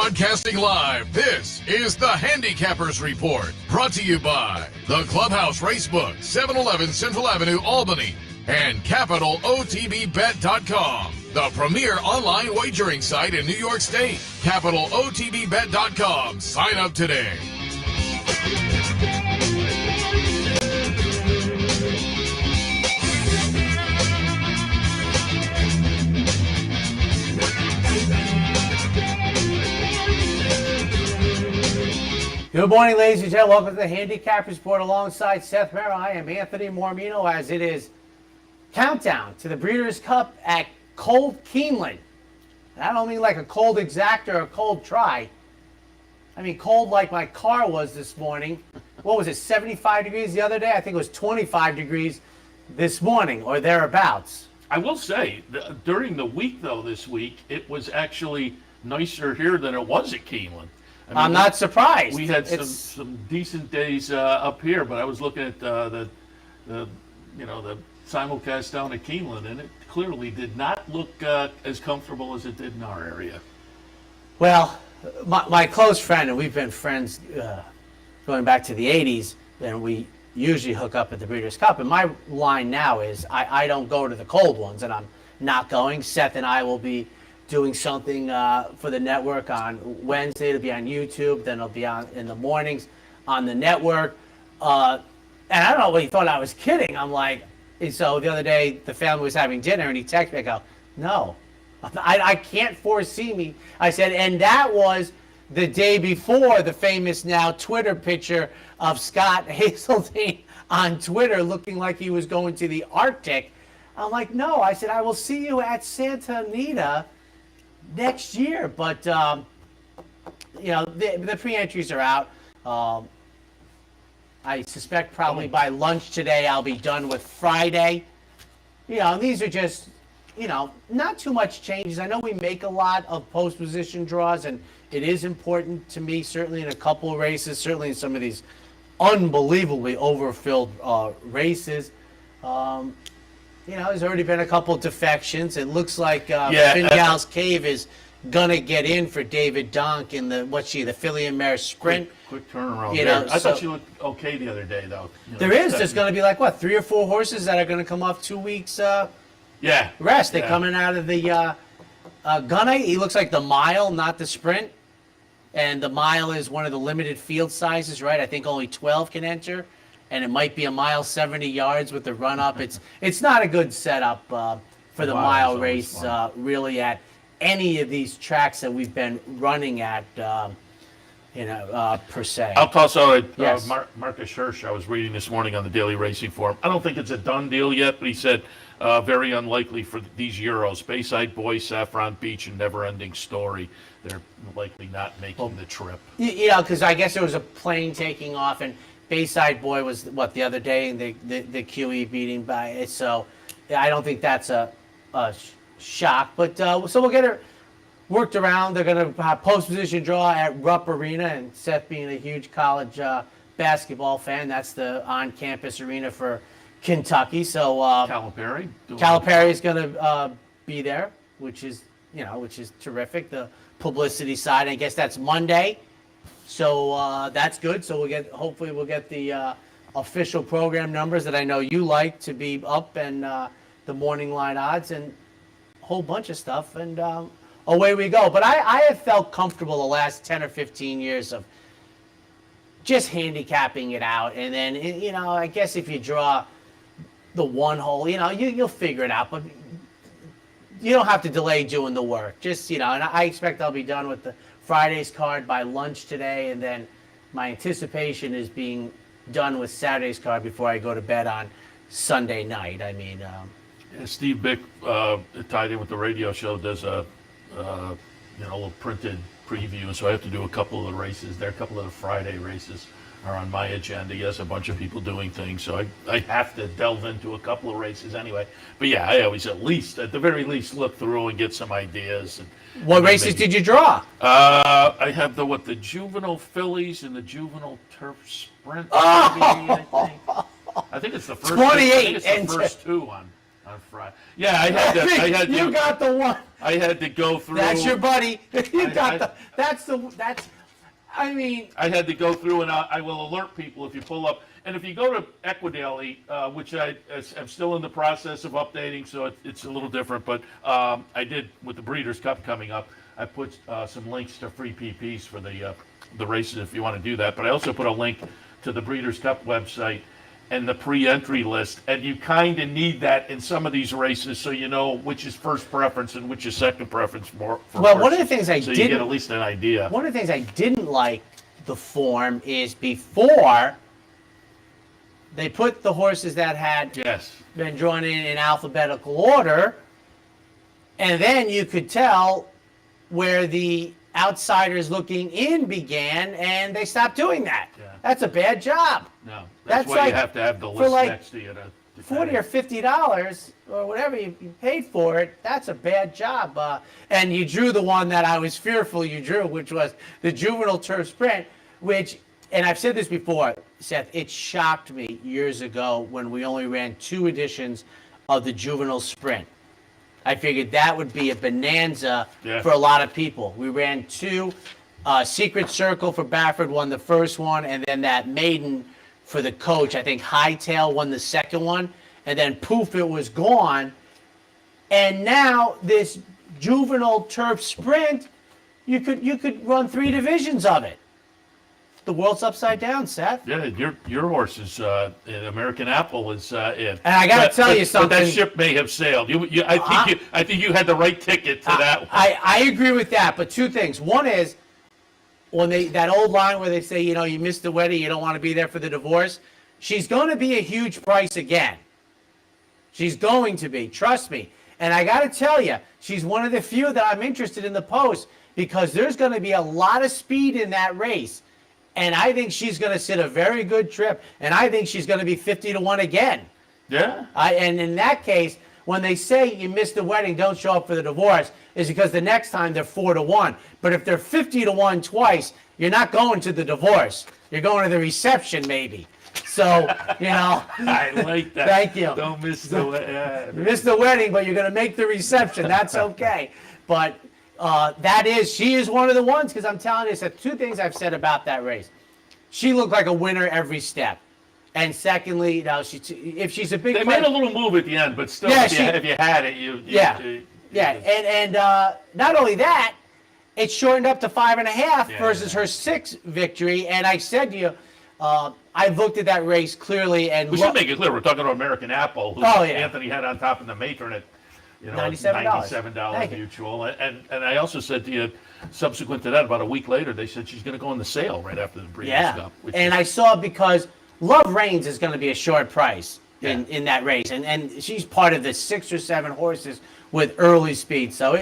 Broadcasting live, this is the Handicappers Report. Brought to you by the Clubhouse Racebook, 711 Central Avenue, Albany, and CapitalOTBBet.com, the premier online wagering site in New York State. CapitalOTBBet.com. Sign up today. Good morning, ladies and gentlemen. Welcome to the Handicappers Report alongside Seth Merrow. I am Anthony Mormino as it is countdown to the Breeders' Cup at cold Keeneland. And I don't mean like a cold exact or a cold try. I mean cold like my car was this morning. What was it, 75 degrees the other day? I think it was 25 degrees this morning or thereabouts. I will say, during the week, though, this week, it was actually nicer here than it was at Keeneland. I mean, I'm not surprised. We had some decent days up here, but I was looking at the simulcast down at Keeneland, and it clearly did not look as comfortable as it did in our area. Well, my close friend, and we've been friends going back to the 80s, and we usually hook up at the Breeders' Cup. And my line now is I don't go to the cold ones, and I'm not going. Seth and I will be doing something for the network on Wednesday. It'll be on YouTube. Then it'll be on in the mornings on the network. And I don't know what he thought I was kidding. I'm like, and so the other day the family was having dinner and he texted me. I go, no, I can't foresee me. I said, and that was the day before the famous now Twitter picture of Scott Hazeltine on Twitter looking like he was going to the Arctic. I'm like, no. I said, I will see you at Santa Anita next year, but the pre-entries are out. I suspect probably by lunch today I'll be done with Friday. These are just not too much changes. I know we make a lot of post position draws, and it is important to me, certainly in a couple of races, certainly in some of these unbelievably overfilled races. There's already been a couple of defections. It looks like Fingal's Cave is going to get in for David Donk in the Filly and Mare Sprint. Quick turnaround. I thought she looked okay the other day, though. There's going to be 3 or 4 horses that are going to come off 2 weeks rest. They're coming out of the Gunna. He looks like the mile, not the sprint. And the mile is one of the limited field sizes, right? I think only 12 can enter. And it might be a mile 70 yards with the run-up. It's not a good setup for the mile race, really, at any of these tracks that we've been running at, per se. I'll toss out Marcus Hirsch. I was reading this morning on the Daily Racing Forum. I don't think it's a done deal yet, but he said very unlikely for these Euros. Bayside Boy, Saffron Beach, and Never Ending Story. They're likely not making the trip. Because I guess there was a plane taking off, and Bayside Boy was the other day, and the QE beating by it. So I don't think that's a shock. But so we'll get her worked around. They're going to have post position draw at Rupp Arena, and Seth being a huge college basketball fan, that's the on campus arena for Kentucky. So Calipari is going to be there, which is terrific. The publicity side, I guess that's Monday. So that's good. So hopefully we'll get the official program numbers that I know you like to be up, and the morning line odds and a whole bunch of stuff, and away we go. But I have felt comfortable the last 10 or 15 years of just handicapping it out, and then I guess if you draw the one hole, you'll figure it out, but you don't have to delay doing the work. Just and I expect I'll be done with the Friday's card by lunch today, and then my anticipation is being done with Saturday's card before I go to bed on Sunday night. I mean, Steve Bick, tied in with the radio show, does a little printed preview, so I have to do a couple of the races there. A couple of the Friday races are on my agenda. Yes, a bunch of people doing things, so I have to delve into a couple of races anyway. But yeah, I always at the very least look through and get some ideas. What races did you draw? I have the juvenile fillies and the juvenile turf sprint. I think it's the first 28. I think it's the first two on Friday. Yeah, I had that. You got the one I had to go through. That's your buddy. You got I- that's. I mean, I had to go through, and I will alert people if you pull up. And if you go to Equidaily, which I'm still in the process of updating, so it's a little different, but I did, with the Breeders' Cup coming up, I put some links to free PPs for the races if you want to do that. But I also put a link to the Breeders' Cup website and the pre-entry list, and you kind of need that in some of these races so you know which is first preference and which is second preference for well, one of the things I so you didn't, get at least an idea. one of the things I didn't like the form is before they put the horses that had Yes. been drawn in alphabetical order, and then you could tell where the outsiders looking in began, and they stopped doing that. Yeah. That's a bad job. No, That's that's why like- you have to have the for list like next to you. To $40 or $50 or whatever you paid for it, that's a bad job. And you drew the one that I was fearful you drew, which was the Juvenile Turf Sprint, which, and I've said this before, Seth, it shocked me years ago when we only ran 2 editions of the Juvenile Sprint. I figured that would be a bonanza for a lot of people. We ran 2. Secret Circle for Baffert won the first one, and then that maiden for the coach, I think Hightail won the second one, and then poof, it was gone. And now this Juvenile Turf Sprint, you could run 3 divisions of it. The world's upside down, Seth. Yeah, your horse is in American Apple is in. And I got to tell you something. But that ship may have sailed. I think you had the right ticket to that one. I agree with that, but 2 things. One is when that old line where they say, you missed the wedding, you don't want to be there for the divorce. She's going to be a huge price again. She's going to be, trust me. And I got to tell you, she's one of the few that I'm interested in the post because there's going to be a lot of speed in that race. And I think she's going to sit a very good trip. And I think she's going to be 50-1 again. Yeah. And in that case, when they say you missed the wedding, don't show up for the divorce, is because the next time they're 4-1. But if they're 50-1 twice, you're not going to the divorce. You're going to the reception, maybe. So, I like that. Thank you. Don't miss the wedding. You missed the wedding, but you're going to make the reception. That's okay. But she is one of the ones, because I'm telling you, it's 2 things I've said about that race. She looked like a winner every step. And secondly, if she's a big They made a little move at the end, but still, Yeah, if you had it, and not only that, it shortened up to 5.5 versus her 6 victory. And I said to you, I looked at that race clearly, and we should make it clear we're talking about American Apple, who Anthony had on top in the matron at $97 mutual. And I also said to you, subsequent to that, about a week later, they said she's going to go on the sale right after the Breeders' Cup. And I saw because Love Reigns is going to be a short price in that race, and she's part of the 6 or 7 horses with early speed. So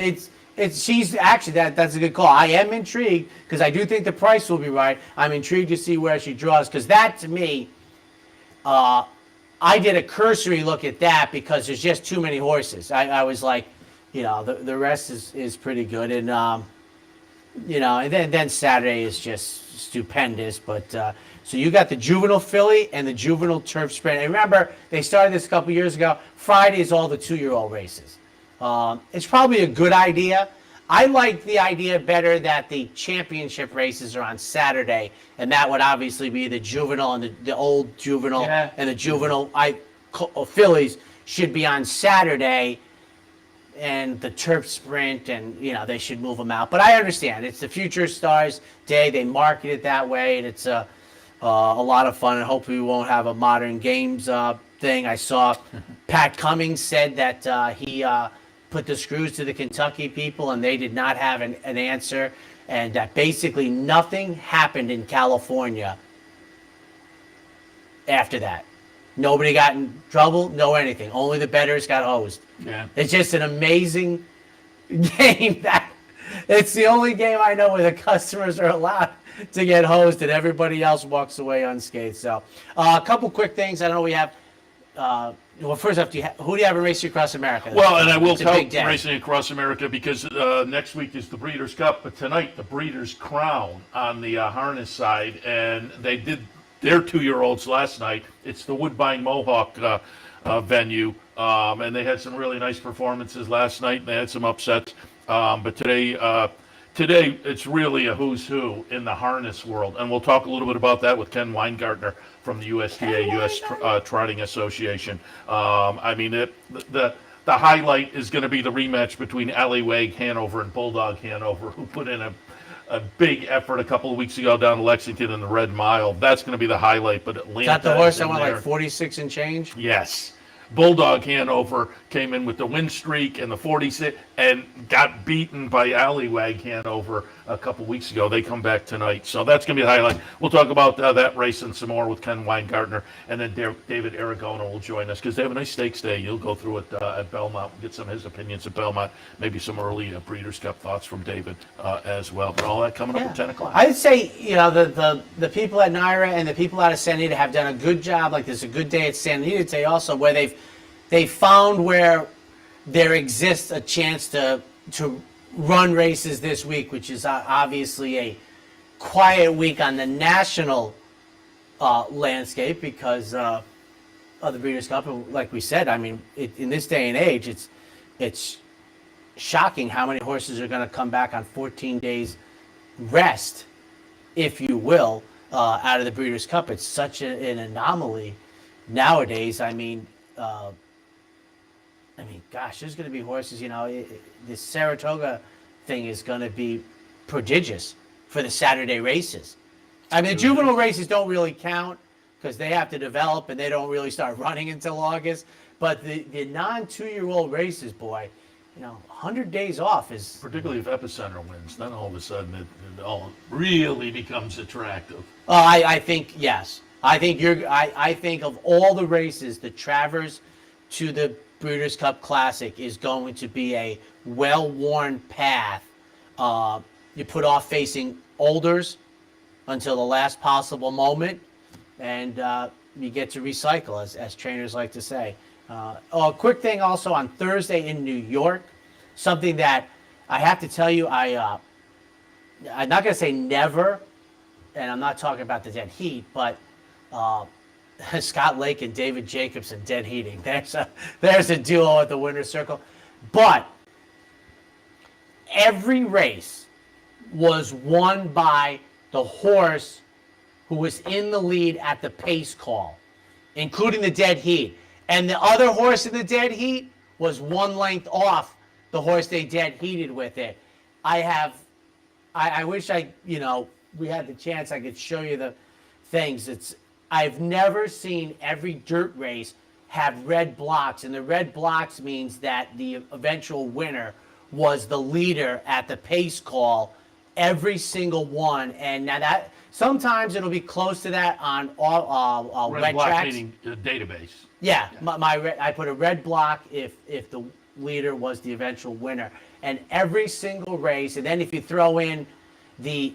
she's actually that's a good call. I am intrigued because I do think the price will be right. I'm intrigued to see where she draws because that to me, I did a cursory look at that because there's just too many horses. I was like, the rest is pretty good, and and then Saturday is just stupendous. But so you got the Juvenile Filly and the Juvenile Turf Sprint. And remember, they started this a couple years ago. Friday is all the 2-year-old races. It's probably a good idea. I like the idea better that the championship races are on Saturday, and that would obviously be the Juvenile and the old Juvenile and the Juvenile fillies should be on Saturday, and the Turf Sprint, and they should move them out. But I understand it's the Future Stars Day. They market it that way, and it's a lot of fun. And hopefully, we won't have a modern games thing. I saw Pat Cummings said that he put the screws to the Kentucky people, and they did not have an answer, and that basically nothing happened in California after that. Nobody got in trouble, no anything. Only the bettors got hosed. Yeah. It's just an amazing game. It's the only game I know where the customers are allowed to get hosed and everybody else walks away unscathed. So a couple quick things. I know we have first off, who do you have in Racing Across America? Well, and I will tell Racing Across America because next week is the Breeders' Cup, but tonight the Breeders' Crown on the harness side, and they did their 2-year-olds last night. It's the Woodbine Mohawk venue, and they had some really nice performances last night, and they had some upsets. But today it's really a who's who in the harness world, and we'll talk a little bit about that with Ken Weingartner from the USTA, U.S. Trotting Association. I mean, the highlight is going to be the rematch between Allywag Hanover and Bulldog Hanover, who put in a big effort a couple of weeks ago down to Lexington in the Red Mile. That's going to be the highlight. But Atlanta Is that the horse is that in went there. like 46 and change? Yes. Bulldog Hanover came in with the win streak and the 46 and got beaten by Allywag Hanover a couple weeks ago. They come back tonight. So that's going to be the highlight. We'll talk about that race and some more with Ken Weingartner. And then David Aragona will join us because they have a nice stakes day. You'll go through it at Belmont. We'll get some of his opinions at Belmont. Maybe some early Breeders' Cup thoughts from David as well. But all that coming up at 10 o'clock. I'd say, the people at Naira and the people out of Santa Anita have done a good job. Like, there's a good day at Santa Anita today also where they found where there exists a chance to run races this week, which is obviously a quiet week on the national landscape because of the Breeders' Cup. And like we said, I mean, in this day and age, it's shocking how many horses are going to come back on 14 days rest, if you will, out of the Breeders' Cup. It's such an anomaly nowadays. Gosh, there's going to be horses, this Saratoga thing is going to be prodigious for the Saturday races. I mean, the juvenile races don't really count because they have to develop and they don't really start running until August. But the non-2-year-old races, boy, 100 days off is... Particularly if Epicenter wins, then all of a sudden it all really becomes attractive. I think, yes. I think of all the races, the Travers to the Breeders' Cup Classic is going to be a well-worn path. You put off facing olders until the last possible moment, and you get to recycle, as trainers like to say. A quick thing also on Thursday in New York, something that I have to tell you, I'm not going to say never, and I'm not talking about the dead heat, but Scott Lake and David Jacobson dead heating. There's a duo at the winner's circle. But every race was won by the horse who was in the lead at the pace call, including the dead heat. And the other horse in the dead heat was one length off the horse they dead heated with it. I wish we had the chance I could show you the things. I've never seen every dirt race have red blocks, and the red blocks means that the eventual winner was the leader at the pace call, every single one. And now that sometimes it'll be close to that on all red block tracks. meaning database. Yeah, I put a red block if the leader was the eventual winner, and every single race. And then if you throw in the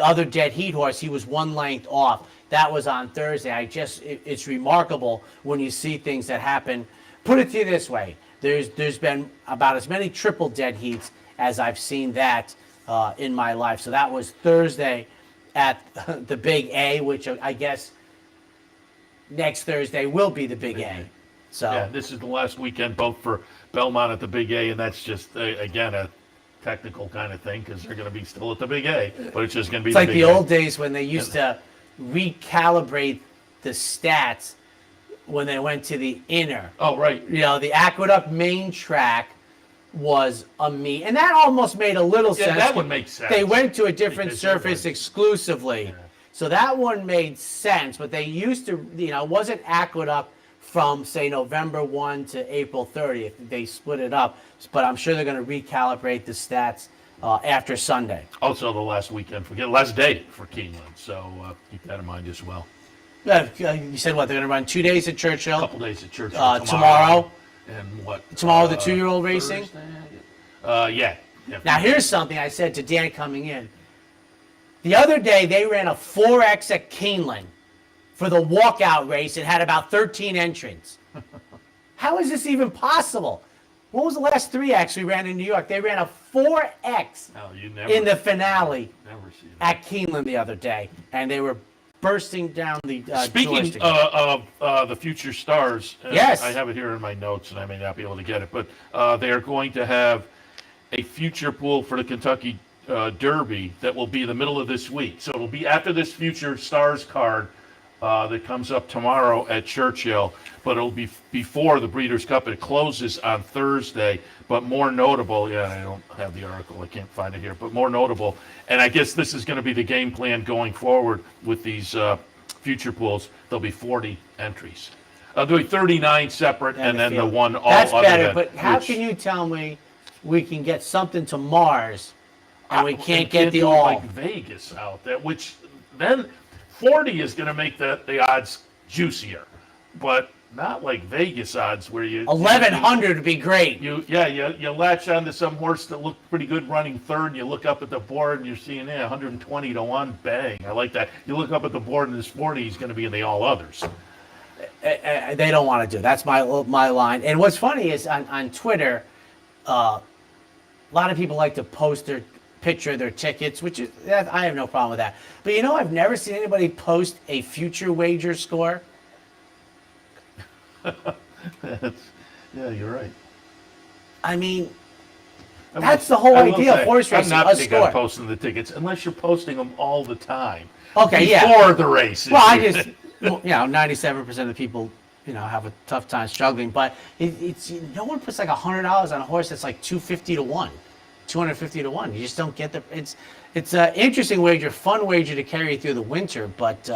other dead heat horse, he was one length off. That was on Thursday. It's remarkable when you see things that happen. Put it to you this way: there's been about as many triple dead heats as I've seen that in my life. So that was Thursday at the Big A, which I guess next Thursday will be the Big A. So yeah, this is the last weekend both for Belmont at the Big A, and that's just again a technical kind of thing because they're going to be still at the Big A, but it's just going to be. It's like the old days when they used to recalibrate the stats when they went to the inner. Oh, right. The Aqueduct main track was a meet, and that almost made a little sense. That would make sense. They went to a different Because surface exclusively. Yeah. So that one made sense, but they used to, it wasn't Aqueduct from, say, November 1 to April 30th. They split it up, but I'm sure they're going to recalibrate the stats after Sunday. Also, the last day for Keeneland, so keep that in mind as well. You said what? They're going to run 2 days at Churchill. A couple days at Churchill tomorrow. And what? Tomorrow, the 2-year-old racing? Yeah. Now, here's something I said to Dan coming in. The other day, they ran a 4X at Keeneland for the walkout race and had about 13 entrants. How is this even possible? What was the last 3X we ran in New York? They ran a 4X in the finale Never see at Keeneland the other day, and they were bursting down the Speaking joystick. of the future stars, Yes. I have it here in my notes, and I may not be able to get it, but they are going to have a future pool for the Kentucky Derby that will be in the middle of this week. So it'll be after this future stars card that comes up tomorrow at Churchill, but it'll be before the Breeders' Cup. It closes on Thursday, but more notable, I don't have the article, I can't find it here, but more notable, and I guess this is going to be the game plan going forward with these future pools. There'll be 40 entries. There'll be 39 separate, and then the one all That's other better, event, but how which- can you tell me we can get something to Mars and we can't and get the do all? like Vegas out there, which then 40 is going to make the odds juicier, but not like Vegas odds where you 1100 would be great. you latch onto some horse that looked pretty good running third, and you look up at the board and you're seeing 120 to 1, bang, I like that. You look up at the board and this 40 he's going to be in the all others. They don't want to do. That's my line. And what's funny is on Twitter, a lot of people like to post their picture of their tickets, which is, I have no problem with that. But I've never seen anybody post a future wager score. Yeah, you're right. I mean, that's the whole idea of horse racing. I'm not A big score. on posting the tickets unless you're posting them all the time. Okay, before the races. Well, I just, 97% of the people, have a tough time struggling. But it's no one puts like $100 on a horse that's like 250 to 1, 250 to 1. You just don't get the. It's an interesting wager, fun wager to carry through the winter. But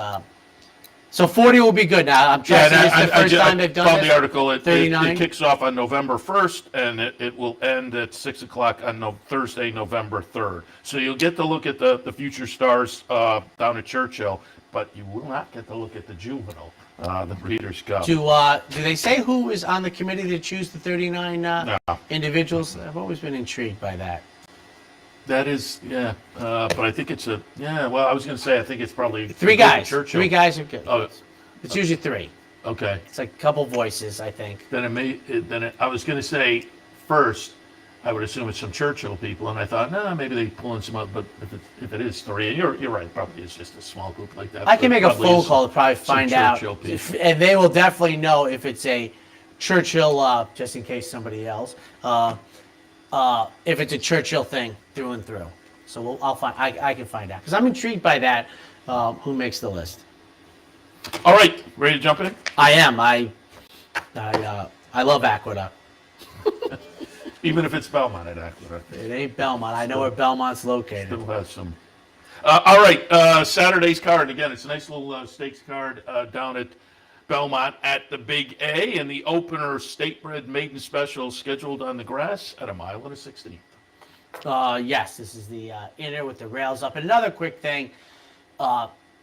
so 40 will be good. Now I'm trusting this is the first time they've done found this. the article. It 39. kicks off on November 1st, and it will end at 6 o'clock on Thursday, November 3rd. So you'll get to look at the future stars down at Churchill, but you will not get to look at the juvenile, the Breeders' Cup. Do they say who is on the committee to choose the 39 individuals? I've always been intrigued by that. That is, but I think it's well, I was going to say, I think it's probably Three guys. Churchill. 3 guys are good. Oh, It's usually 3. okay. It's like a couple voices, I think. Then I was going to say first, I would assume it's some Churchill people, and I thought, no, maybe they pull in some up, but if it is 3, and you're right, probably it's just a small group like that. I can make a Probably phone is call to probably some find out, Churchill people. and they will definitely know if it's a Churchill, just in case somebody else, if it's a Churchill thing through and through. So I'll find. I can find out because I'm intrigued by that. Who makes the list? All right, ready to jump in? I am. I love Aqueduct. Even if it's Belmont at Aqueduct. It ain't Belmont. I know where Belmont's located. Still has some. All right, Saturday's card. Again, it's a nice little stakes card down at Belmont at the Big A, and the opener State-Bred Maiden Special scheduled on the grass at 1.16 miles. Yes, this is the inner with the rails up. And another quick thing,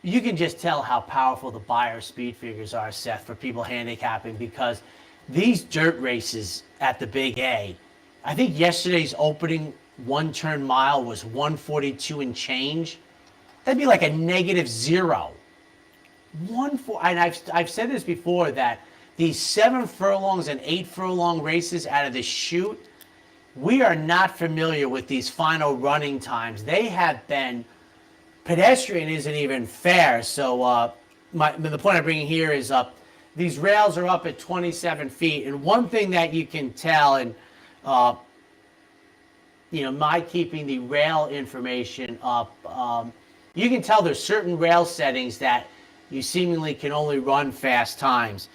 you can just tell how powerful the Beyer speed figures are, Seth, for people handicapping, because these dirt races at the Big A, I think yesterday's opening one-turn mile was 142 and change. That'd be like a -0. And I've said this before, that these 7 furlongs and 8 furlong races out of the chute, we are not familiar with these final running times. They have been, pedestrian isn't even fair. So the point I'm bringing here is these rails are up at 27 feet. And one thing that you can tell, and my keeping the rail information up, you can tell there's certain rail settings that you seemingly can only run fast times.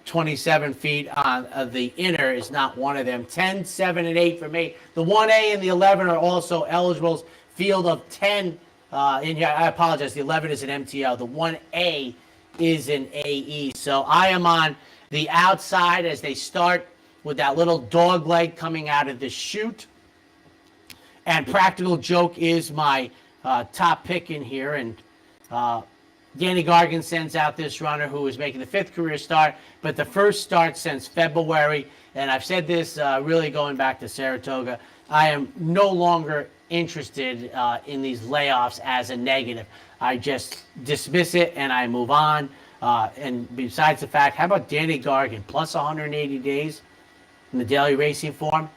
27 feet on the inner is not one of them. 10, 7, and 8 for me. The 1A and the 11 are also eligibles. Field of 10, and I apologize, the 11 is an MTL. The 1A is an AE. So I am on the outside as they start with that little dog leg coming out of the chute. And Practical Joke is my top pick in here. And Danny Gargan sends out this runner who is making the 5th career start, but the first start since February. And I've said this really going back to Saratoga. I am no longer interested in these layoffs as a negative. I just dismiss it and I move on. And besides the fact, how about Danny Gargan plus 180 days in the daily racing form?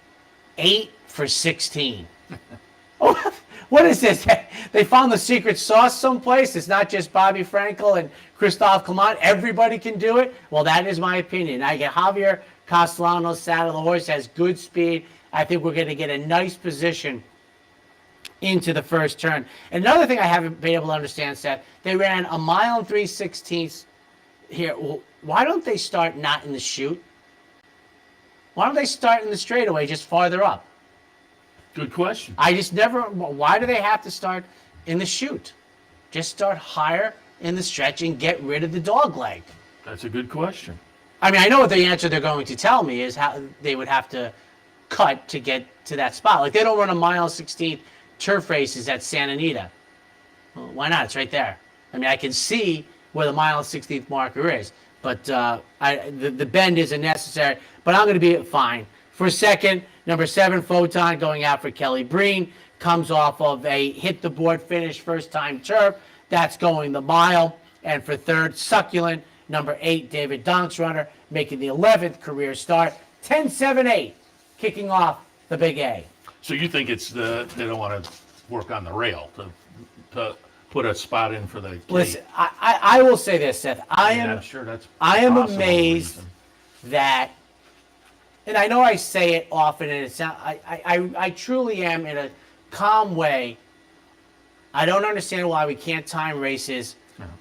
8 for 16. What is this? They found the secret sauce someplace. It's not just Bobby Frankel and Christophe Clement. Everybody can do it. Well, that is my opinion. I get Javier Castellanos saddle. The horse has good speed. I think we're going to get a nice position into the first turn. Another thing I haven't been able to understand, Seth, they ran a mile and 3/16 here. Well, why don't they start not in the chute? Why don't they start in the straightaway just farther up? Good question. I just never, why do they have to start in the chute? Just start higher in the stretch and get rid of the dog leg. That's a good question. I mean, I know what the answer they're going to tell me is how they would have to cut to get to that spot. Like, they don't run a mile 16 turf races at Santa Anita. Well, why not? It's right there. I mean, I can see where the mile 16th marker is, but the bend isn't necessary. But I'm going to be fine. For second, number 7, Photon, going out for Kelly Breen, comes off of a hit the board finish, first time turf. That's going the mile. And for third, Succulent, number 8, David Donk's runner, making the 11th career start. 10-7-8, kicking off the Big A. So you think it's they don't want to work on the rail to put a spot in for the gate? Listen, I will say this, Seth. I'm sure that's I am possible amazed reason. that, and I know I say it often, and it's not, I truly am in a calm way. I don't understand why we can't time races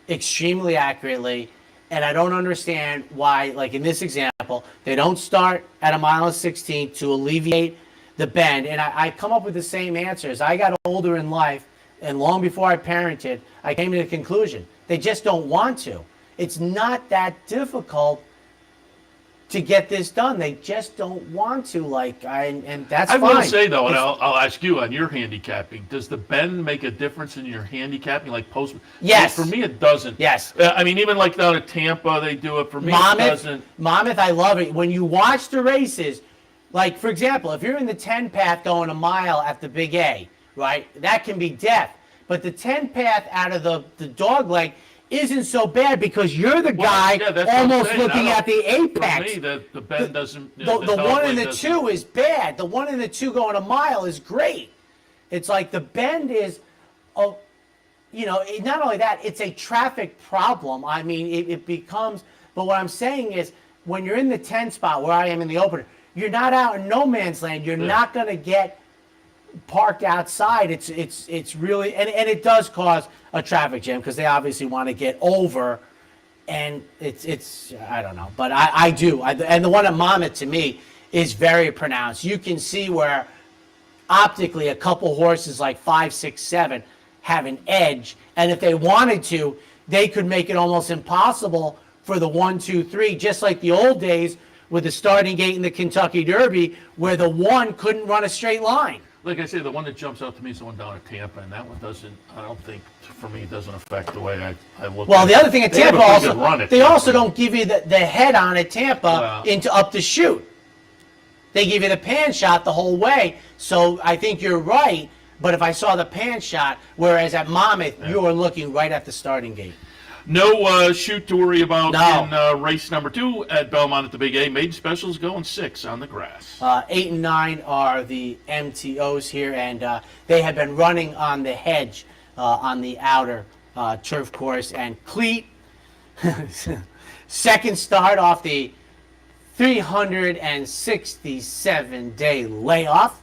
extremely accurately, and I don't understand why, like in this example, they don't start at a mile and 16 to alleviate the bend. And I come up with the same answers. I got older in life, and long before I parented, I came to the conclusion they just don't want to. It's not that difficult to get this done. They just don't want to. And that's fine. I will say though, and I'll ask you on your handicapping. Does the bend make a difference in your handicapping, like post? Yes. For me, it doesn't. Yes. I mean, even like down at Tampa, they do it. For me, it doesn't. Monmouth, I love it. When you watch the races, like for example, if you're in the 10 path going a mile at the Big A, right? That can be death. But the 10 path out of the dog leg isn't so bad because you're the guy almost looking at the apex. For me, the bend doesn't. The 1 and the 2 is bad. The 1 and the 2 going a mile is great. It's like the bend is, not only that, it's a traffic problem. I mean, it becomes, but what I'm saying is when you're in the 10 spot where I am in the opener, you're not out in no man's land. You're not going to get parked outside. It's really, and it does cause a traffic jam because they obviously want to get over, and it's I don't know, but I do. And the one at Monmouth to me is very pronounced. You can see where optically a couple horses like 5, 6, 7 have an edge, and if they wanted to, they could make it almost impossible for the 1, 2, 3, just like the old days with the starting gate in the Kentucky Derby, where the 1 couldn't run a straight line. Like I say, the one that jumps out to me is the one down at Tampa, and that one doesn't. I don't think, for me, it doesn't affect the way I look. Well, at the it. other thing at They have Tampa a pretty also, good run at they Tampa. also don't give you the head on at Tampa into up the chute. They give you the pan shot the whole way. So I think you're right. But if I saw the pan shot, whereas at Monmouth, you were looking right at the starting gate. No shoot to worry about No. in race number 2 at Belmont at the Big A. Maiden specials going 6 on the grass. 8 and 9 are the MTOs here, and they have been running on the hedge on the outer turf course. And Cleat, second start off the 367-day layoff,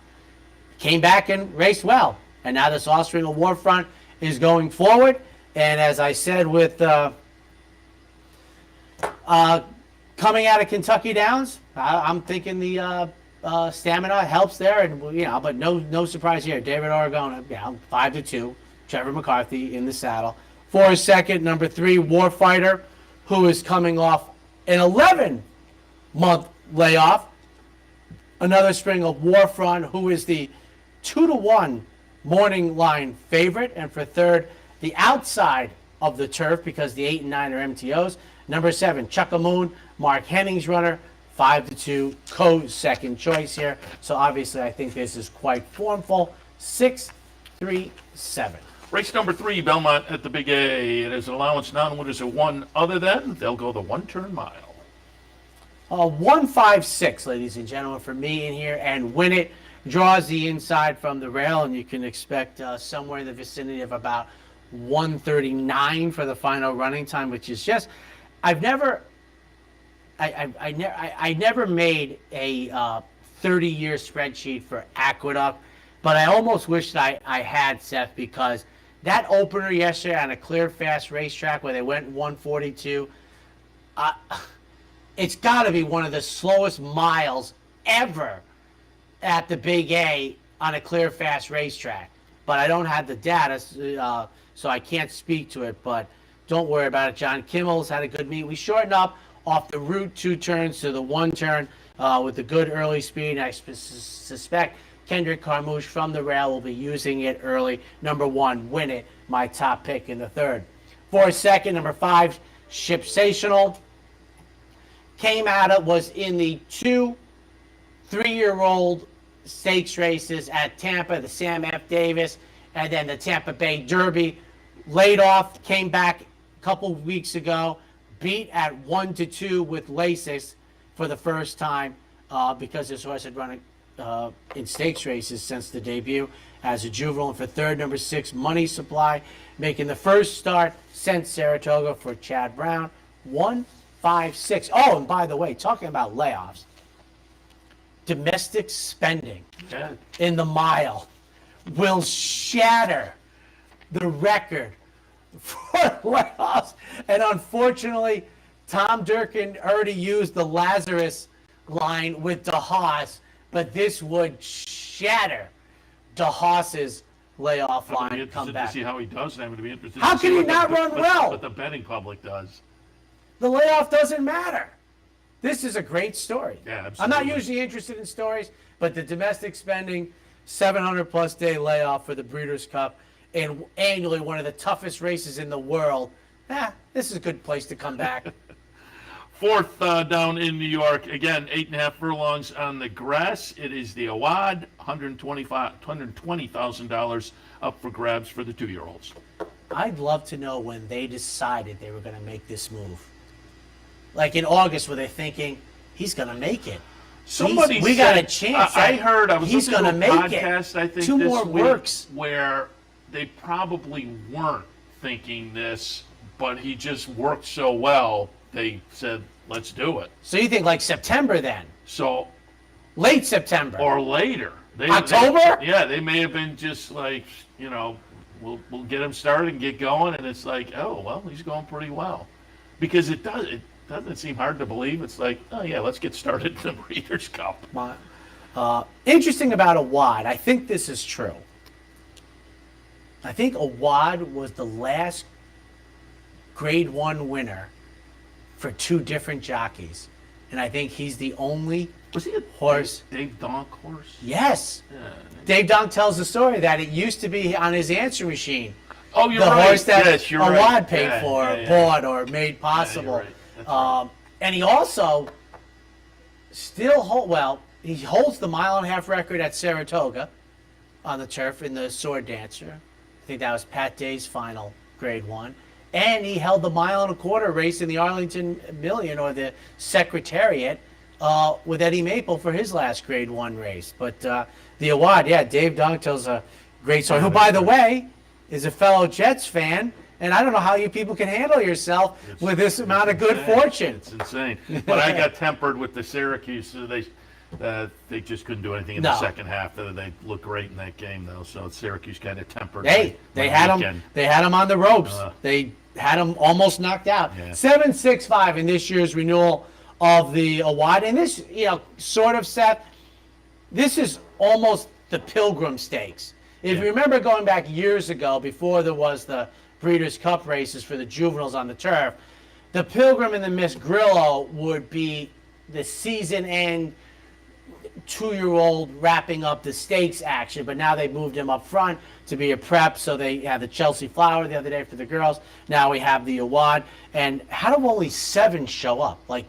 came back and raced well. And now this offspring of Warfront is going forward. And as I said, with coming out of Kentucky Downs, I'm thinking the stamina helps there, and but no surprise here. David Aragona, 5-2. Trevor McCarthy in the saddle. For a second, number 3, Warfighter, who is coming off an 11-month layoff. Another string of Warfront, who is the 2-1 morning line favorite, and for third, the outside of the turf, because the 8 and 9 are MTOs. Number 7, Chuckamoon, Mark Henning's runner, 5-2, co-second choice here. So obviously I think this is quite formful. 6, 3, 7. Race number 3, Belmont at the Big A. It is an allowance non-winners at 1 other than. They'll go the 1-turn mile. 156, ladies and gentlemen, for me in here, and win it. draws the inside from the rail, and you can expect somewhere in the vicinity of about 1:39 for the final running time, which is just, I never made a 30-year spreadsheet for Aqueduct, but I almost wish that I had, Seth, because that opener yesterday on a clear, fast racetrack where they went 142, it's got to be one of the slowest miles ever at the Big A on a clear, fast racetrack. But I don't have the data, so I can't speak to it, but don't worry about it. John Kimmel's had a good meet. We shortened up off the Route 2 turns to the 1 turn with a good early speed. I suspect Kendrick Carmouche from the rail will be using it early. Number 1, Win It, my top pick in the third. For second, number 5, Shipsational. Came out of, was in the 2 3-year-old stakes races at Tampa, the Sam F. Davis, and then the Tampa Bay Derby. Laid off, came back a couple weeks ago, beat at 1-2 with Lasix for the first time because this horse had run in stakes races since the debut as a juvenile. And for third, number 6, Money Supply, making the first start since Saratoga for Chad Brown. 1-5-6. Oh, and by the way, talking about layoffs, domestic spending in the mile will shatter the record for layoffs. And unfortunately, Tom Durkin already used the Lazarus line with DeHaas, but this would shatter DeHaas's layoff line. Come back. To see how he does. I'm going to be interested. How can he not run well? But the betting public does. The layoff doesn't matter. This is a great story. Yeah, absolutely. I'm not usually interested in stories, but the domestic spending, 700-plus day layoff for the Breeders' Cup, and annually one of the toughest races in the world. This is a good place to come back. Fourth down in New York. Again, 8.5 furlongs on the grass. It is the Awad, $120,000 up for grabs for the 2-year-olds. I'd love to know when they decided they were going to make this move. Like in August, were they thinking, he's going to make it? We got a chance. I heard, I was he's listening to a make podcast, it. I think 2 this more week, works. where they probably weren't thinking this, but he just worked so well, they said, let's do it. So you think like September then? So, late September. or later. October? They may have been just like, we'll get him started and get going, and it's like, oh, well, he's going pretty well. Because it doesn't seem hard to believe. It's like, oh, yeah, let's get started in the Breeders' Cup. Interesting about Awad, I think this is true. I think Awad was the last Grade 1 winner for 2 different jockeys. And I think he's the only Was he a horse. Dave Donk horse? Yes. Yeah. Dave Donk tells the story that it used to be on his answer machine. Oh, you're the right. horse that Yes, you're Awad right. paid Yeah, for, yeah, yeah. bought, or made possible. Yeah, you're right. That's right. And he also he holds the 1.5-mile record at Saratoga on the turf in the Sword Dancer. I think that was Pat Day's final Grade 1. And he held the 1.25-mile race in the Arlington Million, or the Secretariat, with Eddie Maple for his last Grade 1 race. But the Awad, Dave Donk tells a great story, who, by the way, is a fellow Jets fan. And I don't know how you people can handle yourself with this amount of good fortune. It's insane. But I got tempered with the Syracuse. So they just couldn't do anything in the second half. They looked great in that game, though. So Syracuse kind of tempered. They had him on the ropes. They had him almost knocked out. Yeah. 7-6-5 in this year's renewal of the Awad. And this, sort of, Seth, this is almost the Pilgrim Stakes. If you remember going back years ago, before there was the Breeders' Cup races for the juveniles on the turf, the Pilgrim and the Miss Grillo would be the season-end 2-year-old wrapping up the stakes action, but now they moved him up front to be a prep. So they had the Chelsea Flower the other day for the girls. Now we have the Awad. And how do only 7 show up? Like,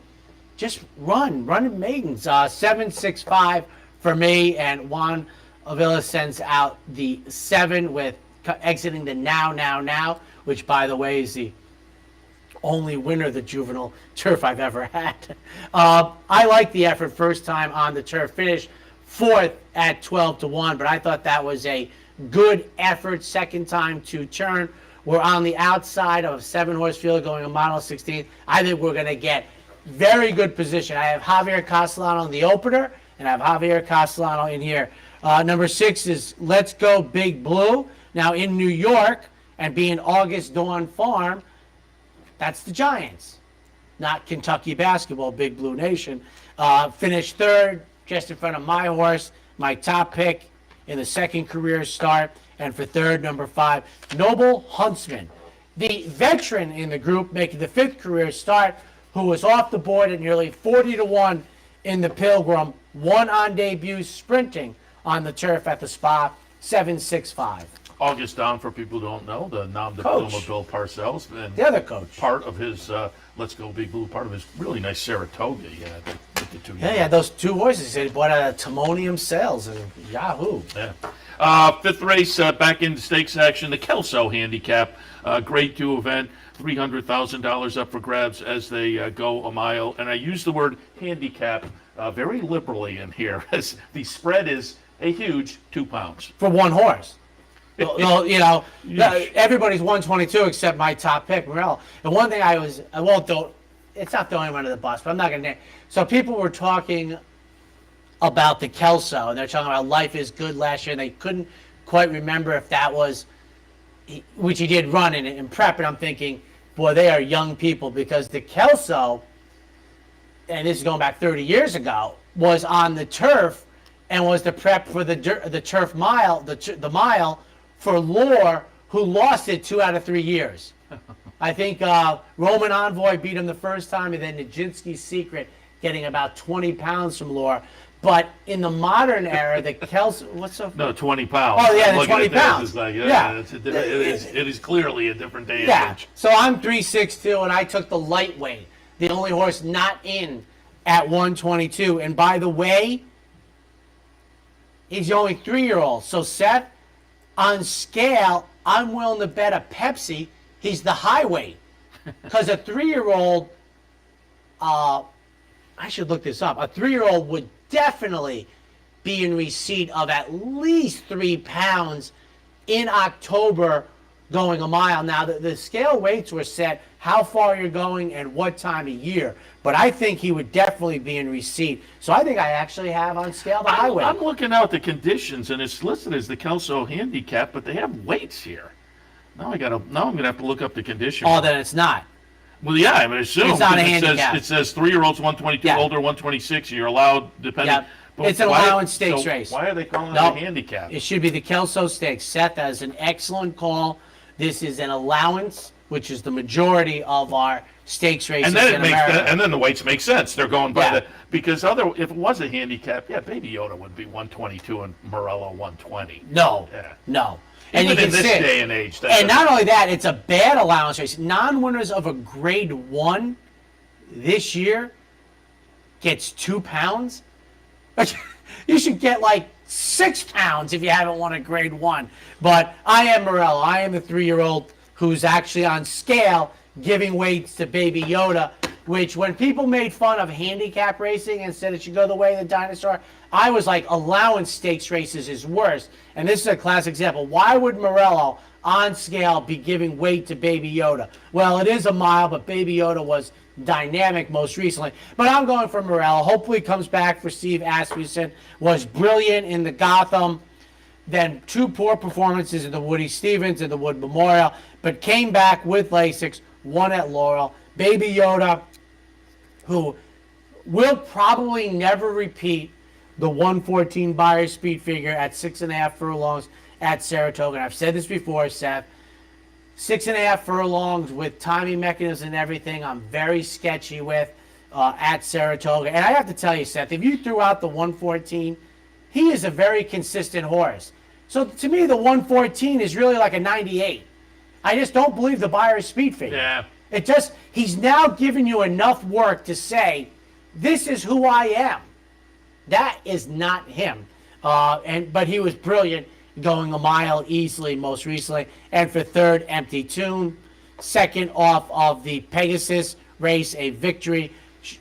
just run in maidens. 7-6-5 for me, and Juan Avila sends out the 7 with exiting the now, which, by the way, is the only winner of the juvenile turf I've ever had. I like the effort. First time on the turf. Finished fourth at 12-1, but I thought that was a good effort. Second time to turn. We're on the outside of a 7-horse field going a mile 16. I think we're going to get very good position. I have Javier Castellano in the opener, and I have Javier Castellano in here. Number 6 is Let's Go Big Blue. Now in New York, and being August Dawn Farm, that's the Giants, not Kentucky basketball, Big Blue Nation. Finished third, just in front of my horse, my top pick in the second career start. And for third, number 5, Noble Huntsman, the veteran in the group, making the 5th career start, who was off the board at nearly 40-1 in the Pilgrim, won on debut sprinting on the turf at the Spa, 7.65. August Down, for people who don't know, the nom de Coach. plume of Bill Parcells. And The other coach. part of his Let's Go Big Blue, part of his really nice Saratoga. Yeah, with the 2. Yeah, yeah, those 2 horses. He bought out of Timonium Sales and Yahoo. Yeah. 5th race, back into stakes action, the Kelso Handicap, Grade 2 event, $300,000 up for grabs as they go a mile. And I use the word handicap very liberally in here, as the spread is a huge 2 pounds. For one horse. Well, everybody's 122 except my top pick, Merrow. And one thing it's not throwing him under the bus, but I'm not going to name. So people were talking about the Kelso, and they're talking about Life is Good last year, and they couldn't quite remember if that was, which he did run in prep, and I'm thinking, boy, they are young people, because the Kelso, and this is going back 30 years ago, was on the turf and was the prep for the turf mile, the mile for Lore, who lost it 2 out of 3 years. I think Roman Envoy beat him the first time, and then Nijinsky's Secret getting about 20 pounds from Lore. But in the modern era, the Kelso, what's up? No, 20 pounds. Oh, yeah, the Looking 20 at this, pounds. it's like, Yeah. It is clearly a different day and Yeah, age. so I'm 362, and I took the lightweight, the only horse not in at 122. And by the way, he's the only 3-year-old. So Seth, on scale, I'm willing to bet a Pepsi he's the high weight. Because a 3-year-old, I should look this up, a 3-year-old would definitely be in receipt of at least 3 pounds in October going a mile. Now, the scale weights were set how far you're going and what time of year. But I think he would definitely be in receipt. So I think I actually have on scale the high weight. I'm looking out the conditions, and it's listed as the Kelso Handicap, but they have weights here. Now I'm gonna have to look up the condition. Oh, then it's not. Well, yeah, I would assume. It's not a because handicap. It says 3-year-olds 122, Yeah. older 126. You're allowed depending. Yeah. But It's an allowance stakes race. Why are they calling No, it a handicap? It should be the Kelso Stakes. Seth has an excellent call. This is an allowance, which is the majority of our stakes races And then in America. and then the weights make sense. They're going by Yeah. because if it was a handicap, yeah, Baby Yoda would be 122 and Morello 120. No, Yeah. no. Even you in can this see- day and age. And not only that, it's a bad allowance race. Non-winners of a grade 1 this year gets 2 pounds. You should get like 6 pounds if you haven't won a grade 1. But I am Morello. I am the 3-year-old who's actually on scale giving weights to Baby Yoda, which when people made fun of handicap racing and said it should go the way of the dinosaur, I was like, allowance stakes races is worse. And this is a classic example. Why would Morello on scale be giving weight to Baby Yoda? Well, it is a mile, but Baby Yoda was dynamic most recently. But I'm going for Morello. Hopefully comes back for Steve Asmussen. Was brilliant in the Gotham. Then 2 poor performances in the Woody Stevens and the Wood Memorial, but came back with Lasix, won at Laurel. Baby Yoda, who will probably never repeat the 114 buyer speed figure at 6.5 furlongs at Saratoga. And I've said this before, Seth. 6.5 furlongs with timing mechanisms and everything, I'm very sketchy with at Saratoga. And I have to tell you, Seth, if you threw out the 114, he is a very consistent horse. So to me, the 114 is really like a 98. I just don't believe the buyer's speed figure. Yeah. He's now given you enough work to say, this is who I am. That is not him. But he was brilliant, going a mile easily most recently. And for third, Empty Tune. Second off of the Pegasus race, a victory,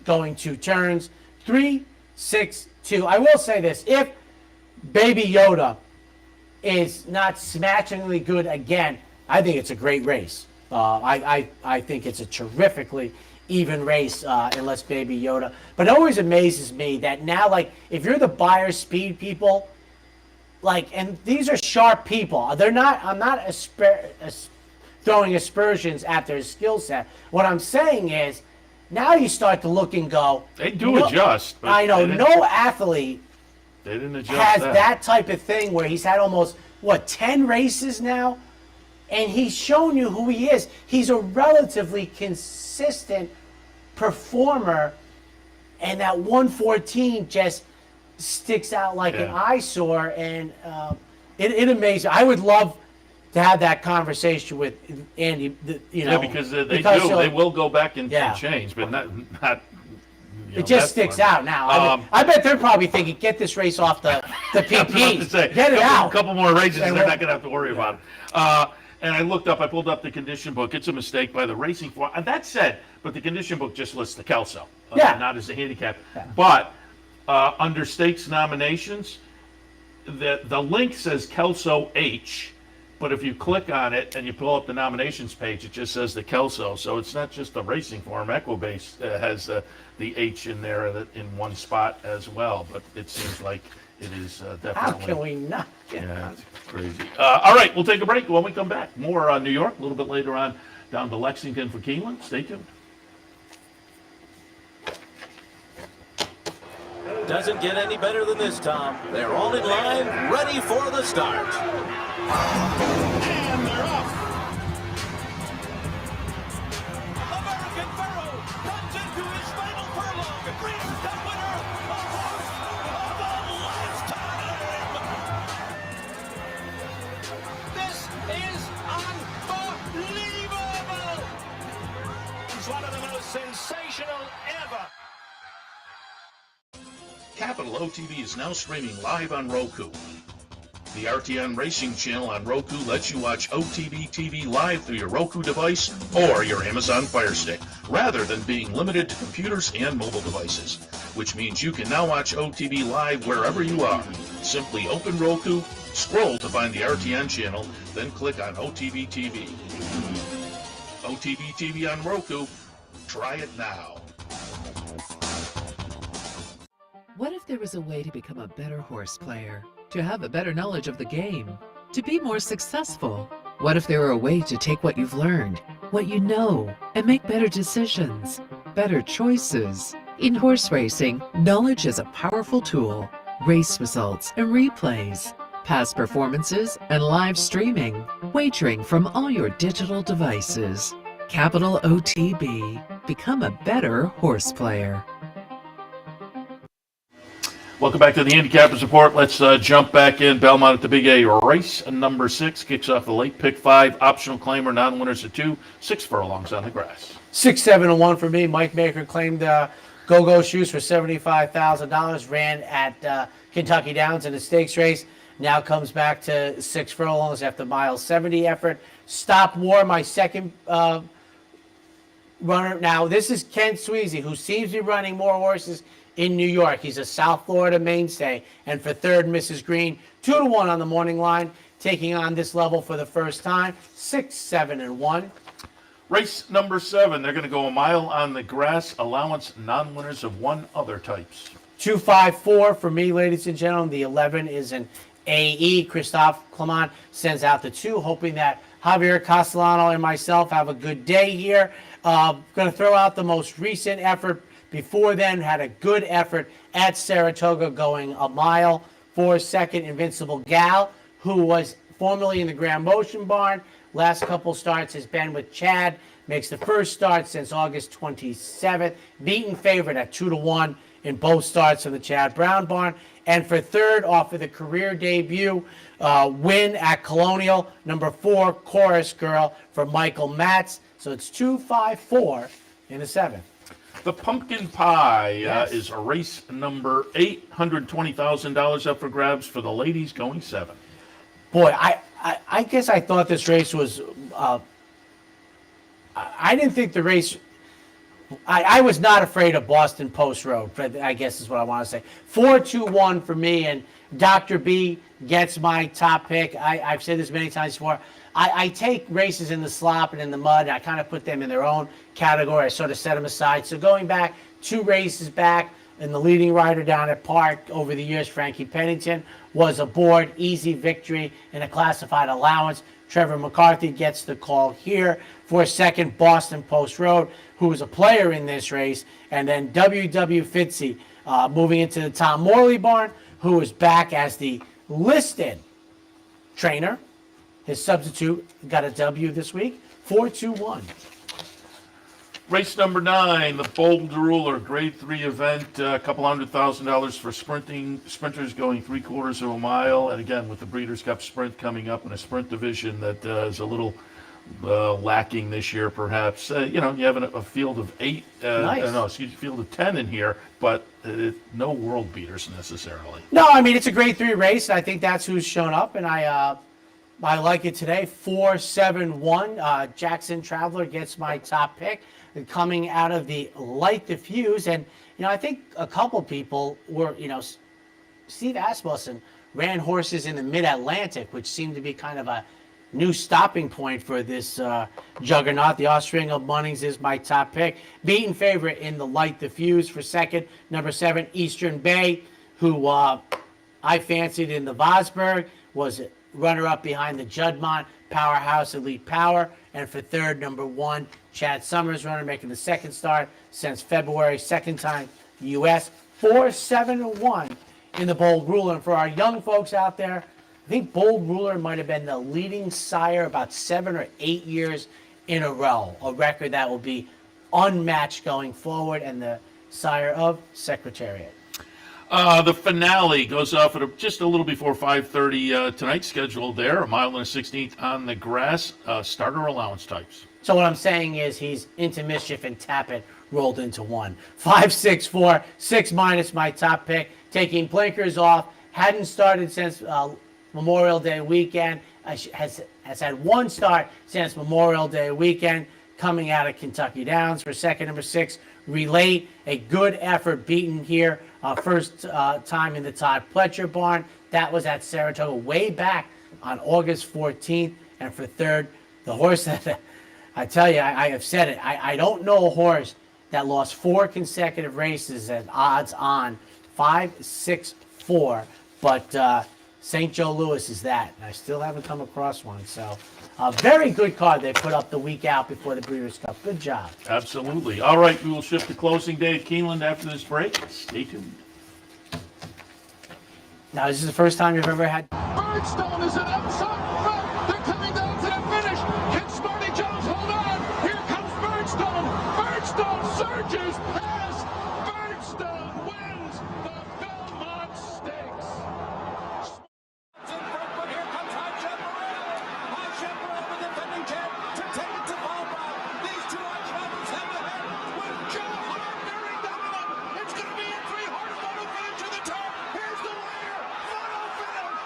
going 2 turns. 3, 6-2. I will say this: if Baby Yoda is not smashingly good again, I think it's a great race. I think it's a terrifically even race unless Baby Yoda. But it always amazes me that now, like, if you're the buyer speed people, like, and these are sharp people. They're not. I'm not throwing aspersions at their skill set. What I'm saying is, now you start to look and go. They do adjust. But I know no athlete they didn't adjust has that type of thing where he's had almost 10 races now, and he's shown you who he is. He's a relatively consistent performer, and that 114 just sticks out like an eyesore, and it amazes. I would love to have that conversation with Andy. Because they will go back and change, but not. It just sticks out now. I bet they're probably thinking, get this race off the PP. Get it out. A couple more races, and they're not going to have to worry about it. And I pulled up the condition book. It's a mistake by the racing form. And that said, but the condition book just lists the Kelso, not as a handicap. Yeah. But under stakes nominations, the link says Kelso H. But if you click on it and you pull up the nominations page, it just says the Kelso. So it's not just the racing form. Equibase has the H in there in one spot as well. But it seems like it is definitely. How can we not? It's crazy. All right, we'll take a break. When we come back, more on New York a little bit later on down to Lexington for Keeneland. Stay tuned. Doesn't get any better than this, Tom. They're all in line, ready for the start. And they're off. American Merrow comes into his final furlong. Green-cut winner, a horse of a lifetime. This is unbelievable. He's one of the most sensational ever. Capital OTB is now streaming live on Roku. The RTN Racing channel on Roku lets you watch OTB TV live through your Roku device or your Amazon Fire Stick, rather than being limited to computers and mobile devices, which means you can now watch OTB live wherever you are. Simply open Roku, scroll to find the RTN channel, then click on OTB TV. OTB TV on Roku. Try it now. What if there was a way to become a better horse player? To have a better knowledge of the game? To be more successful? What if there were a way to take what you've learned, what you know, and make better decisions, better choices? In horse racing, knowledge is a powerful tool. Race results and replays, past performances and live streaming, wagering from all your digital devices. Capital OTB. Become a better horse player. Welcome back to the Handicappers Report. Let's jump back in. Belmont at the Big A. Race number 6 kicks off the late pick 5. Optional claimer, non-winners at 2. 6 furlongs on the grass. 6-7-1 for me. Mike Maker claimed go-go shoes for $75,000. Ran at Kentucky Downs in a stakes race. Now comes back to 6 furlongs after mile 70 effort. Stop War, my second runner. Now, this is Kent Sweezy, who seems to be running more horses in New York. He's a South Florida mainstay. And for third, Mrs. Green, 2-1 on the morning line, taking on this level for the first time. 6-7-1. Race number 7. They're going to go a mile on the grass. Allowance non-winners of 1 other types. 2-5-4 for me, ladies and gentlemen. The 11 is an AE. Christophe Clement sends out the 2, hoping that Javier Castellano and myself have a good day here. Going to throw out the most recent effort. Before then, had a good effort at Saratoga, going a mile for second. Invincible Gal, who was formerly in the Grand Motion Barn. Last couple starts has been with Chad. Makes the first start since August 27th. Beaten favorite at 2-1 in both starts of the Chad Brown Barn. And for third, off of the career debut win at Colonial, number 4, Chorus Girl for Michael Matz. So it's 2-5-4 in the 7th. The Pumpkin Pie is a race number 8, $120,000 up for grabs for the ladies, going 7. Boy, I guess I thought this race was. I didn't think the race I was not afraid of Boston Post Road, but I guess is what I want to say. 4-2-1 for me, and Dr. B gets my top pick. I've said this many times before. I take races in the slop and in the mud, and I kind of put them in their own category. I sort of set them aside. So going back 2 races back, and the leading rider down at Park over the years, Frankie Pennington, was aboard. Easy victory in a classified allowance. Trevor McCarthy gets the call here for second, Boston Post Road, who was a player in this race. And then W.W. Fitzy moving into the Tom Morley barn, who is back as the listed trainer. His substitute got a W this week, 4-2-1. Race number 9, the Bold Ruler Grade 3 event, a couple $100,000 for sprinters going 3/4 of a mile. And again, with the Breeders' Cup Sprint coming up in a sprint division that is a little lacking this year, perhaps. You have a field of 8, field of 10 in here, but no world beaters necessarily. No, I mean, it's a Grade 3 race. I think that's who's shown up, and I like it today. 4-7-1. Jackson Traveler gets my top pick. Coming out of the Light the Fuse. And, I think a couple people were, Steve Asmussen ran horses in the Mid-Atlantic, which seemed to be kind of a new stopping point for this juggernaut. The Offspring of Munnings is my top pick. Beaten favorite in the Light the Fuse for second. Number 7, Eastern Bay, who I fancied in the Vosburg, was runner-up behind the Juddmonte Powerhouse Elite Power. And for third, number 1, Chad Summers, runner making the second start since February, second time U.S. 4-7-1 in the Bold Ruler. And for our young folks out there, I think Bold Ruler might have been the leading sire about 7 or 8 years in a row, a record that will be unmatched going forward, and the sire of Secretariat. The finale goes off at just a little before 5:30 tonight, scheduled there, a mile and a 16th on the grass, starter allowance types. So what I'm saying is he's into mischief and Tappet rolled into 1. 5-6-4, 6- my top pick. Taking blinkers off, hadn't started since Memorial Day weekend. Has had 1 start since Memorial Day weekend. Coming out of Kentucky Downs for second, number 6, Relate. A good effort, beaten here. First time in the Todd Pletcher barn. That was at Saratoga way back on August 14th. And for third, the horse that I tell you, I have said it. I don't know a horse that lost 4 consecutive races at odds on 5-6-4. But St. Joe Louis is that. And I still haven't come across one. So a very good card they put up the week out before the Breeders' Cup. Good job. Absolutely. All right, we will shift to closing day at Keeneland after this break. Stay tuned. Now, this is the first time you've ever had... Birdstone is an outside front. They're coming down to the finish. Can Smarty Jones hold on? Here comes Birdstone. Birdstone surges past. Birdstone wins the Belmont Stakes. In front, but here comes High Chaparral. High Chaparral, the defending champ, to take it to Boba. These two are champions head to head with Joe Hart bearing down on them. It's going to be a 3-horse photo finish to the top. Here's the winner. Photo finish.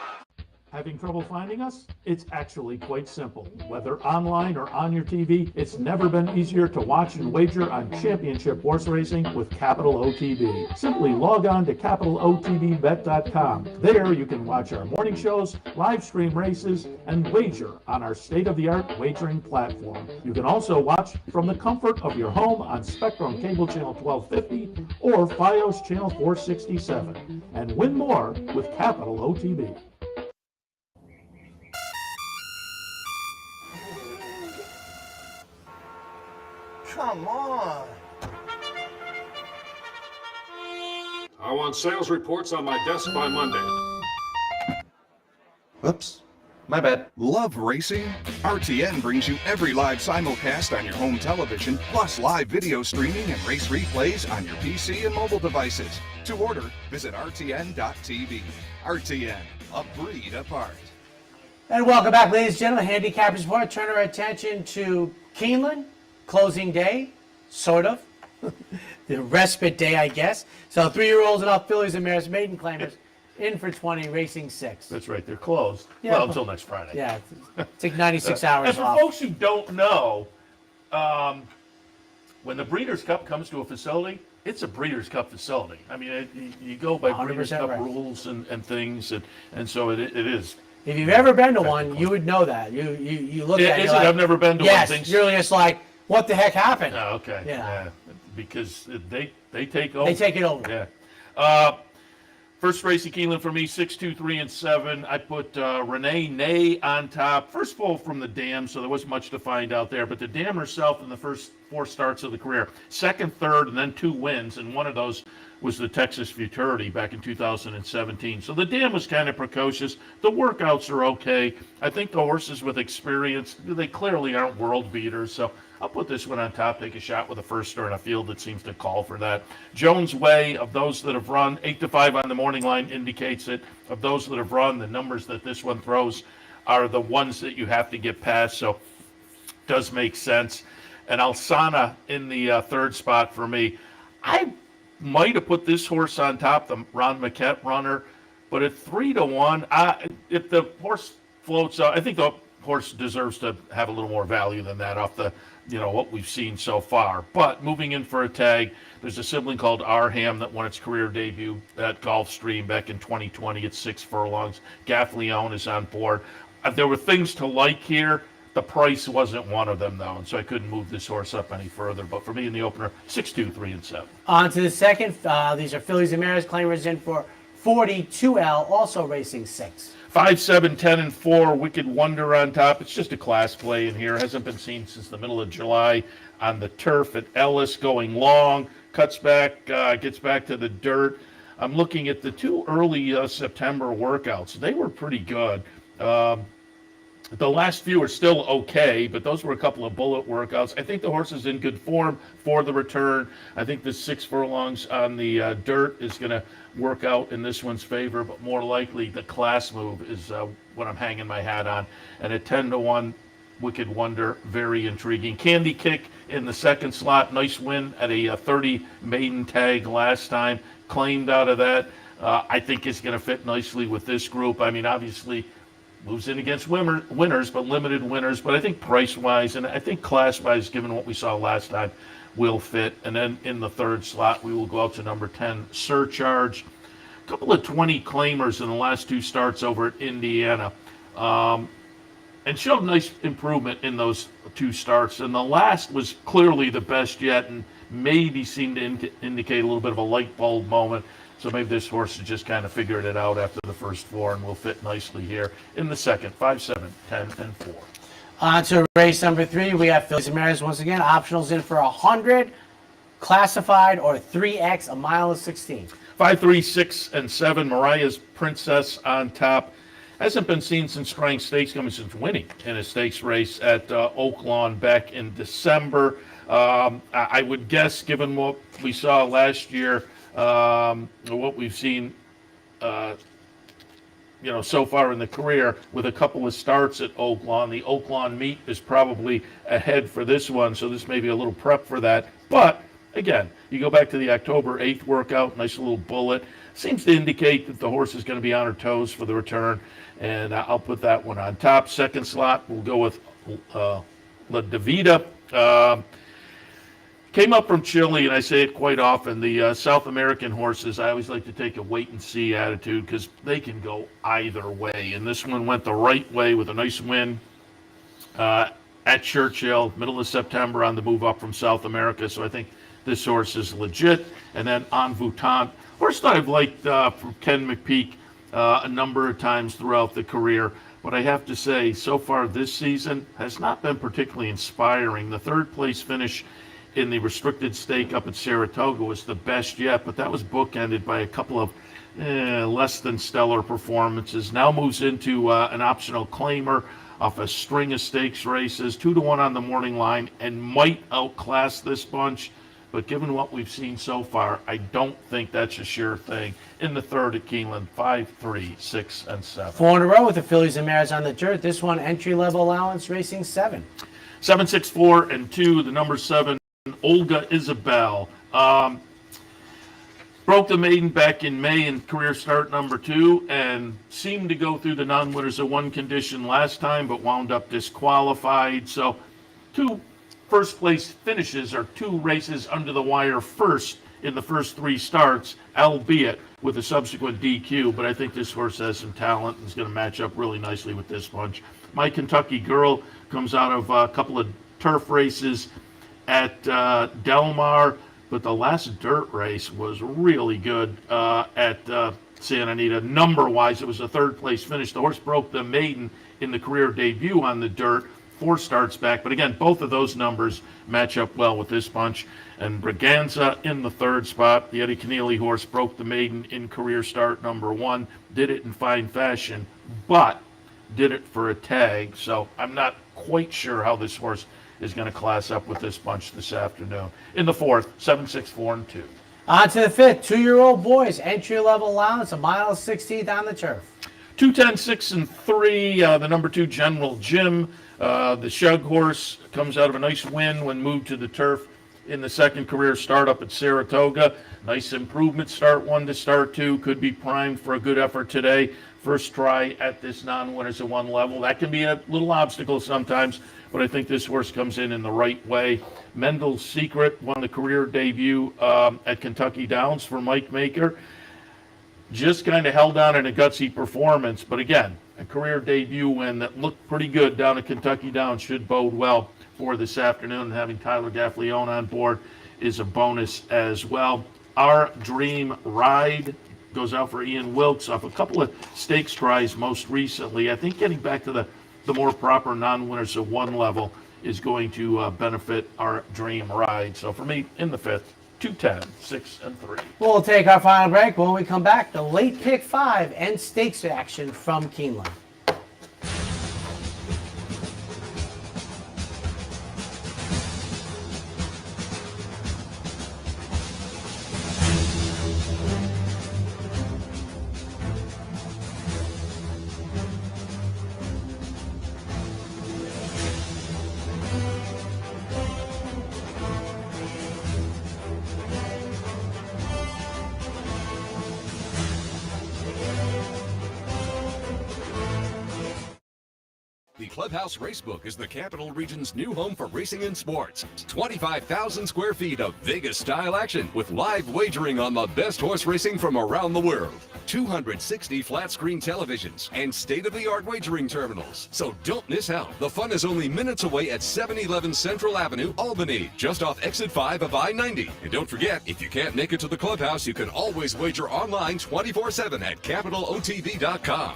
Having trouble finding us? It's actually quite simple. Whether online or on your TV, it's never been easier to watch and wager on championship horse racing with Capital OTB. Simply log on to capitalotbbet.com. There you can watch our morning shows, live stream races, and wager on our state-of-the-art wagering platform. You can also watch from the comfort of your home on Spectrum Cable Channel 1250 or Fios Channel 467, and win more with Capital OTB. Come on. I want sales reports on my desk by Monday. Oops. My bad. Love racing? RTN brings you every live simulcast on your home television, plus live video streaming and race replays on your PC and mobile devices. To order, visit rtn.tv. RTN, a breed apart. And welcome back, ladies and gentlemen. Handicappers Report. Turn our attention to Keeneland. Closing day, sort of. The respite day, I guess. So 3-year-olds and up, fillies and mares, maiden claimers, in for 20, racing 6. That's right, they're closed. Yeah, well, until next Friday. Yeah, take 96 hours and for off. folks who don't know, when the Breeders' Cup comes to a facility, it's a Breeders' Cup facility. I mean, you go by Breeders' Cup right. rules and things, and so it is. If you've ever been to one, you would know that. You look at it. Is it? I've never been to one. Yes, you're just like, what the heck happened? Oh, okay. Yeah. Because they take over. They take it over. Yeah. First race at Keeneland for me, 6, 2, 3, and 7. I put Renee Nay on top. First of all, from the dam, so there wasn't much to find out there. But the dam herself in the first 4 starts of the career, second, third, and then 2 wins, and one of those was the Texas Futurity back in 2017. So the dam was kind of precocious. The workouts are okay. I think the horses with experience, they clearly aren't world beaters. So I'll put this one on top, take a shot with a first star in a field that seems to call for that. Jones Way, of those that have run, 8-5 on the morning line indicates it. Of those that have run, the numbers that this one throws are the ones that you have to get past. So does make sense. And Alsana in the third spot for me. I might have put this horse on top, the Ron Maquette runner, but at 3-1, if the horse floats out, I think the horse deserves to have a little more value than that off the, what we've seen so far. But moving in for a tag, there's a sibling called Arham that won its career debut at Gulfstream back in 2020 at 6 furlongs. Gaffleon is on board. There were things to like here. The price wasn't one of them, though, and so I couldn't move this horse up any further. But for me in the opener, 6, 2, 3, and 7. On to the second. These are Fillies and Mares. Claimers in for 42L, also racing 6. 5, 7, 10, and 4. Wicked Wonder on top. It's just a class play in here. Hasn't been seen since the middle of July on the turf at Ellis. Going long, cuts back, gets back to the dirt. I'm looking at the 2 early September workouts. They were pretty good. The last few are still okay, but those were a couple of bullet workouts. I think the horse is in good form for the return. I think the 6 furlongs on the dirt is going to work out in this one's favor, but more likely the class move is what I'm hanging my hat on. And at 10-1, Wicked Wonder, very intriguing. Candy Kick in the second slot. Nice win at a 30 maiden tag last time. Claimed out of that. I think it's going to fit nicely with this group. I mean, obviously, moves in against winners, but limited winners. But I think price-wise and I think class-wise, given what we saw last time, will fit. And then in the third slot, we will go out to number 10, Surcharge. A couple of 20 claimers in the last 2 starts over at Indiana. And showed nice improvement in those 2 starts. And the last was clearly the best yet and maybe seemed to indicate a little bit of a light bulb moment. So maybe this horse has just kind of figured it out after the first 4 and will fit nicely here in the second. 5, 7, 10, and 4. On to race number 3. We have Fillies and Mares once again. Optionals in for 100, classified, or 3X, a mile of 16. 5, 3, 6, and 7. Mariah's Princess on top. Hasn't been seen since trying stakes coming since winning in a stakes race at Oak Lawn back in December. I would guess, given what we saw last year, what we've seen, so far in the career with a couple of starts at Oak Lawn. The Oak Lawn meet is probably ahead for this one, so this may be a little prep for that. But again, you go back to the October 8th workout, nice little bullet. Seems to indicate that the horse is going to be on her toes for the return, and I'll put that one on top. Second slot, we'll go with La Davida. Came up from Chile, and I say it quite often, the South American horses, I always like to take a wait-and-see attitude because they can go either way. And this one went the right way with a nice win at Churchill, middle of September on the move up from South America. So I think this horse is legit. And then En Voutante, horse that I've liked from Ken McPeak a number of times throughout the career. But I have to say, so far this season has not been particularly inspiring. The third place finish in the restricted stake up at Saratoga was the best yet, but that was bookended by a couple of less than stellar performances. Now moves into an optional claimer off a string of stakes races, 2-1 on the morning line, and might outclass this bunch. But given what we've seen so far, I don't think that's a sure thing. In the third at Keeneland, 5, 3, 6, and 7. 4 in a row with the Fillies and Mares on the dirt. This one, entry-level allowance, racing 7. 7, 6, 4, and 2. The number 7, Olga Isabel. Broke the maiden back in May in career start number 2 and seemed to go through the non-winners of one condition last time, but wound up disqualified. So 2 first place finishes are 2 races under the wire first in the first 3 starts, albeit with a subsequent DQ. But I think this horse has some talent and is going to match up really nicely with this bunch. My Kentucky Girl comes out of a couple of turf races at Del Mar, but the last dirt race was really good at Santa Anita. Number-wise, it was a 3rd place finish. The horse broke the maiden in the career debut on the dirt, 4 starts back. But again, both of those numbers match up well with this bunch. And Braganza in the 3rd spot. The Eddie Keneally horse broke the maiden in career start number 1. Did it in fine fashion, but did it for a tag. So I'm not quite sure how this horse is going to class up with this bunch this afternoon. In the 4th, 7, 6, 4, and 2. On to the 5th, 2-year-old boys, entry-level allowance, 1.16 on the turf. 210, 6, and 3. The number 2 General Jim. The Shug horse comes out of a nice win when moved to the turf in the 2nd career start up at Saratoga. Nice improvement, start 1 to start 2. Could be primed for a good effort today. First try at this non-winners at 1 level. That can be a little obstacle sometimes, but I think this horse comes in the right way. Mendel's Secret won the career debut at Kentucky Downs for Mike Maker. Just kind of held on in a gutsy performance, but again, a career debut win that looked pretty good down at Kentucky Downs should bode well for this afternoon. And having Tyler Gaffleone on board is a bonus as well. Our Dream Ride goes out for Ian Wilkes off a couple of stakes tries most recently. I think getting back to the more proper non-winners at 1 level is going to benefit our Dream Ride. So for me, in the 5th, 210, 6, and 3. We'll take our final break. When we come back, the late pick 5 and stakes action from Keeneland. The Clubhouse Racebook is the Capital Region's new home for racing and sports. 25,000 square feet of Vegas-style action with live wagering on the best horse racing from around the world. 260 flat-screen televisions and state-of-the-art wagering terminals. So don't miss out. The fun is only minutes away at 711 Central Avenue, Albany, just off exit 5 of I-90. And don't forget, if you can't make it to the Clubhouse, you can always wager online 24/7 at capitalotv.com.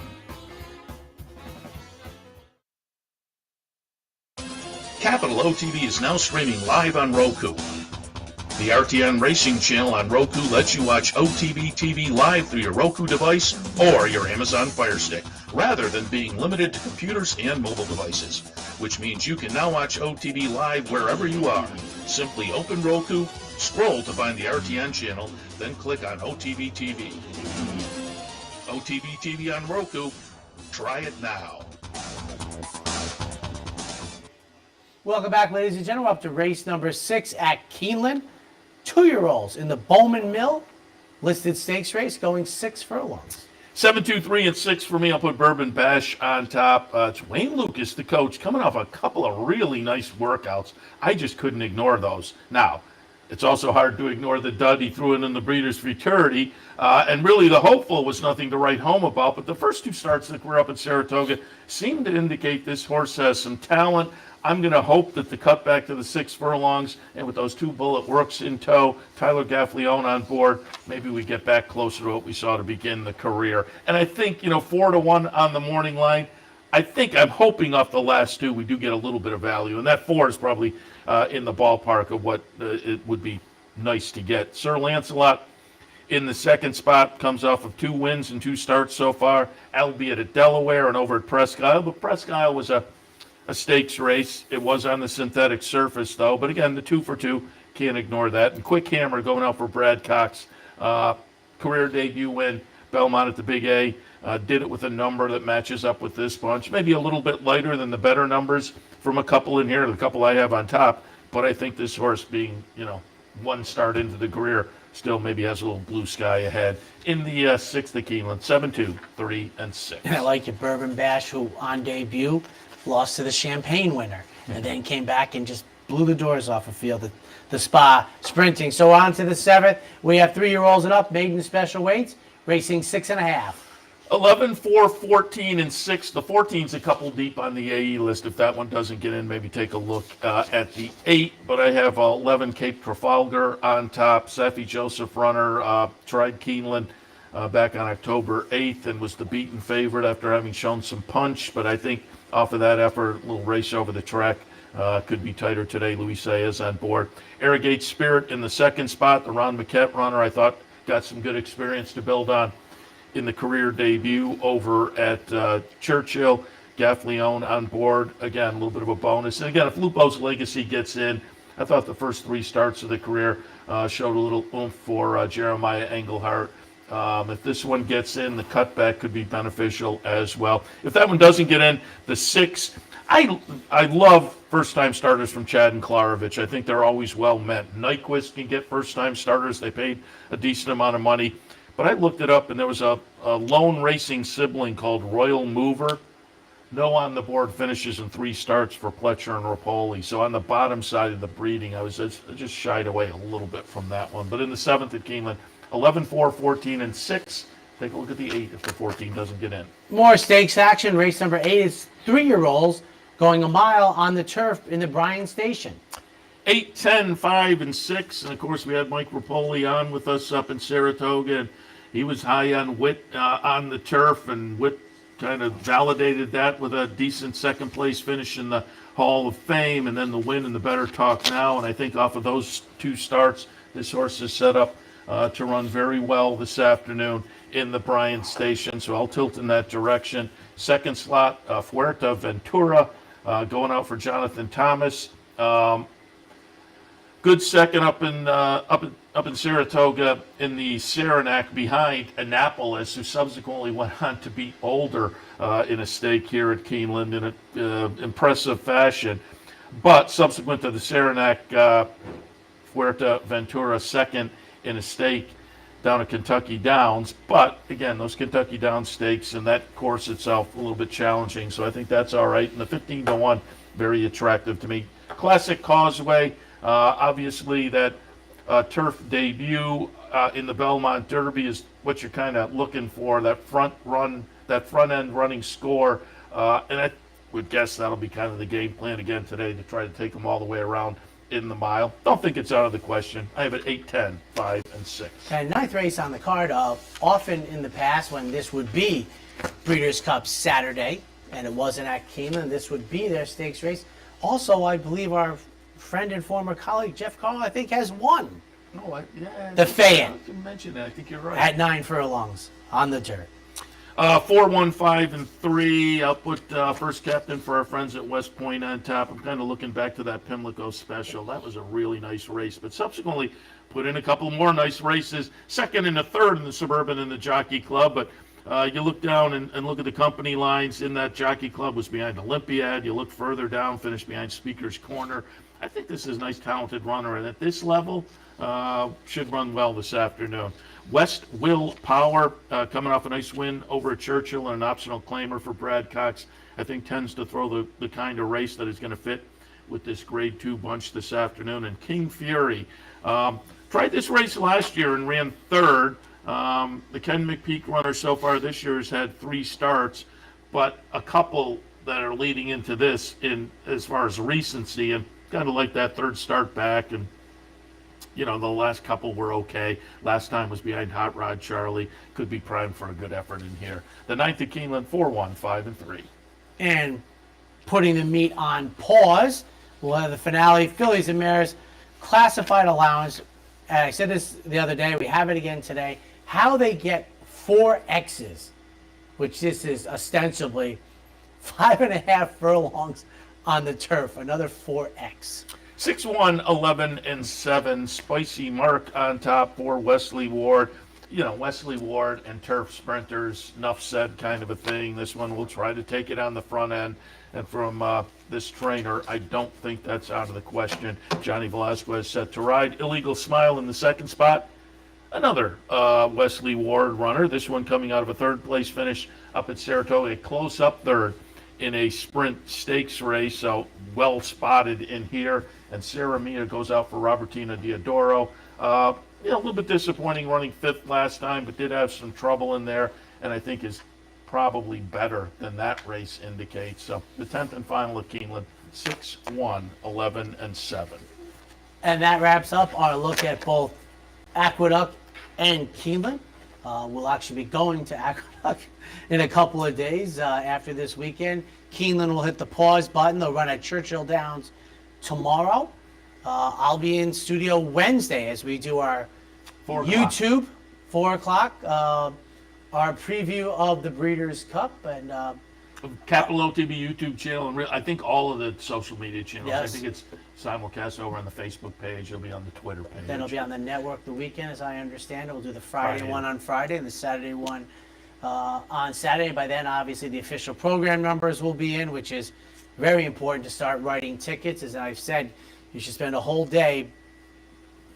Capital OTV is now streaming live on Roku. The RTN Racing channel on Roku lets you watch OTB TV live through your Roku device or your Amazon Fire Stick, rather than being limited to computers and mobile devices, which means you can now watch OTB live wherever you are. Simply open Roku, scroll to find the RTN channel, then click on OTB TV. OTB TV on Roku. Try it now. Welcome back, ladies and gentlemen. We're up to race number 6 at Keeneland. 2-year-olds in the Bowman Mill listed stakes race going 6 furlongs. 7, 2, 3, and 6 for me. I'll put Bourbon Bash on top. It's Wayne Lucas, the coach, coming off a couple of really nice workouts. I just couldn't ignore those. Now, it's also hard to ignore the dud he threw in the Breeders' Futurity. And really, the hopeful was nothing to write home about. But the first 2 starts that were up at Saratoga seemed to indicate this horse has some talent. I'm going to hope that the cut back to the 6 furlongs and with those 2 bullet works in tow, Tyler Gaffleone on board, maybe we get back closer to what we saw to begin the career. And I think, 4-1 on the morning line, I'm hoping off the last 2 we do get a little bit of value. And that 4 is probably in the ballpark of what it would be nice to get. Sir Lancelot in the 2nd spot comes off of 2 wins and 2 starts so far, albeit at Delaware and over at Presque Isle. But Presque Isle was a stakes race. It was on the synthetic surface, though. But again, the 2 for 2, can't ignore that. And Quick Hammer going out for Brad Cox. Career debut win, Belmont at the Big A. Did it with a number that matches up with this bunch. Maybe a little bit lighter than the better numbers from a couple in here, the couple I have on top. But I think this horse being, 1 start into the career still maybe has a little blue sky ahead. In the 6th at Keeneland, 7, 2, 3, and 6. And I like your Bourbon Bash, who on debut lost to the Champagne winner, and then came back and just blew the doors off a field at the Spa sprinting. So on to the 7th. We have 3-year-olds and up, maiden special weights, racing 6.5. 11, 4, 14, and 6. The 14's a couple deep on the AE list. If that one doesn't get in, maybe take a look at the 8. But I have 11 Cape Trafalgar on top. Safi Joseph runner, tried Keeneland back on October 8th and was the beaten favorite after having shown some punch. But I think off of that effort, a little race over the track could be tighter today. Luis Saez on board. Arrogate Spirit in the 2nd spot. The Ron Maquette runner, I thought, got some good experience to build on in the career debut over at Churchill. Gaff Leone on board. Again, a little bit of a bonus. And again, if Lupo's Legacy gets in, I thought the first 3 starts of the career showed a little oomph for Jeremiah Engelhardt. If this one gets in, the cutback could be beneficial as well. If that one doesn't get in, the 6, I love first-time starters from Chad and Klarovich. I think they're always well meant. Nyquist can get first-time starters. They paid a decent amount of money. But I looked it up, and there was a lone racing sibling called Royal Mover. No on the board finishes in 3 starts for Pletcher and Rapoli. So on the bottom side of the breeding, I just shied away a little bit from that one. But in the 7th at Keeneland, 11, 4, 14, and 6. Take a look at the 8 if the 14 doesn't get in. More stakes action. Race number 8 is 3-year-olds going a mile on the turf in the Bryan Station. 8, 10, 5, and 6. And, of course, we had Mike Rapoli on with us up in Saratoga. And he was high on Witt on the turf, and Witt kind of validated that with a decent second-place finish in the Hall of Fame, and then the win and the Better Talk Now. And I think off of those 2 starts, this horse is set up to run very well this afternoon in the Bryan Station. So I'll tilt in that direction. 2nd slot, Fuerteventura Ventura going out for Jonathan Thomas. Good second up in Saratoga in the Saranac behind Annapolis, who subsequently went on to beat Boulder in a stake here at Keeneland in an impressive fashion. But subsequent to the Saranac, Fuerteventura second in a stake down at Kentucky Downs. But again, those Kentucky Downs stakes and that course itself a little bit challenging. So I think that's all right. And the 15-1, very attractive to me. Classic Causeway. Obviously, that turf debut in the Belmont Derby is what you're kind of looking for. That front end running score, and I would guess that'll be kind of the game plan again today to try to take them all the way around in the mile. Don't think it's out of the question. I have it 8, 10, 5, and 6. And 9th race on the card. Often in the past, when this would be Breeders' Cup Saturday, and it wasn't at Keeneland, this would be their stakes race. Also, I believe our friend and former colleague Jeff Carl, I think, has won. The Fayette. I can mention that. I think you're right. At 9 furlongs on the dirt. 4, 1, 5, and 3. I'll put first captain for our friends at West Point on top. I'm kind of looking back to that Pimlico special. That was a really nice race, but subsequently put in a couple more nice races. 2nd and a 3rd in the Suburban and the Jockey Club, but you look down and look at the company lines in that Jockey Club was behind Olympiad. You look further down, finished behind Speaker's Corner. I think this is a nice, talented runner, and at this level, should run well this afternoon. West Will Power, coming off a nice win over at Churchill and an optional claimer for Brad Cox, I think tends to throw the kind of race that is going to fit with this Grade 2 bunch this afternoon. And King Fury tried this race last year and ran 3rd. The Ken McPeak runner so far this year has had 3 starts, but a couple that are leading into this in as far as recency, and kind of like that 3rd start back. And you know, the last couple were okay. Last time was behind Hot Rod Charlie. Could be primed for a good effort in here. The 9th at Keeneland, 4, 1, 5, and 3. And putting the meet on pause, we'll have the finale, Fillies and Mares, classified allowance. And I said this the other day, we have it again today. How they get 4 X's, which this is ostensibly 5.5 furlongs on the turf, another 4X. 6, 1, 11, and 7. Spicy Mark on top for Wesley Ward. You know, Wesley Ward and turf sprinters, enough said kind of a thing. This one will try to take it on the front end. And from this trainer, I don't think that's out of the question. Johnny Velasquez set to ride. Illegal Smile in the 2nd spot. Another Wesley Ward runner. This one coming out of a 3rd place finish up at Saratoga. A close-up 3rd in a sprint stakes race. So well spotted in here. and Sarah Mia goes out for Robertina Diodoro. A little bbit disappointing running 5th last time, but did have some trouble in there, and I think is probably better than that race indicates. So the 10th and final at Keeneland, 6, 1, 11, and 7. And that wraps up our look at both Aqueduct and Keeneland. We'll actually be going to Aqueduct in a couple of days after this weekend. Keeneland will hit the pause button. They'll run at Churchill Downs tomorrow. I'll be in studio Wednesday as we do our 4 o'clock. YouTube, 4 o'clock, our preview of the Breeders' Cup. And Capital OTB YouTube channel, and I think all of the social media channels. Yes. I think it's simulcast over on the Facebook page. It'll be on the Twitter page. then it'll be on the network the weekend, as I understand it. We'll do the Friday one on Friday and the Saturday one on Saturday. By then, obviously, the official program numbers will be in, which is very important to start writing tickets. As I've said, you should spend a whole day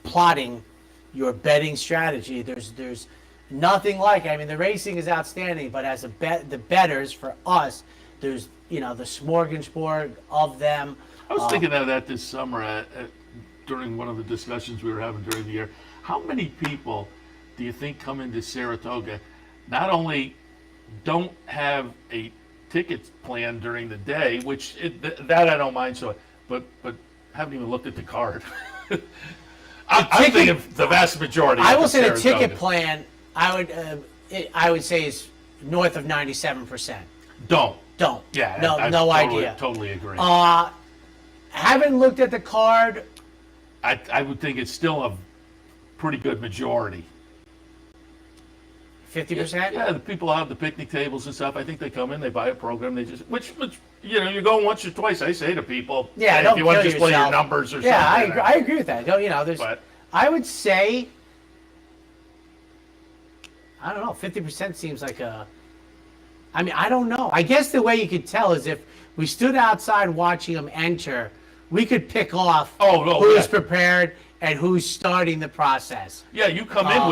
plotting your betting strategy. There's nothing like it. I mean, the racing is outstanding, but as the bettors, for us, there's the smorgasbord of them. I was thinking of that this summer during one of the discussions we were having during the year. How many people do you think come into Saratoga, not only don't have a ticket plan during the day, which that I don't mind, but haven't even looked at the card. I'm thinking the vast majority. I will say the ticket plan, I would say is north of 97%. Don't. Yeah, no totally, idea. Totally agree. Haven't looked at the card. I would think it's still a pretty good majority. 50%? Yeah, the people out at the picnic tables and stuff, I think they come in, they buy a program, they just, which you're going once or twice. I say to people, yeah, if you want to just play your numbers or something. Yeah, I agree with that. I would say, I don't know, 50% seems like I don't know. I guess the way you could tell is if we stood outside watching them enter, we could pick off who's prepared and who's starting the process. Yeah, you come in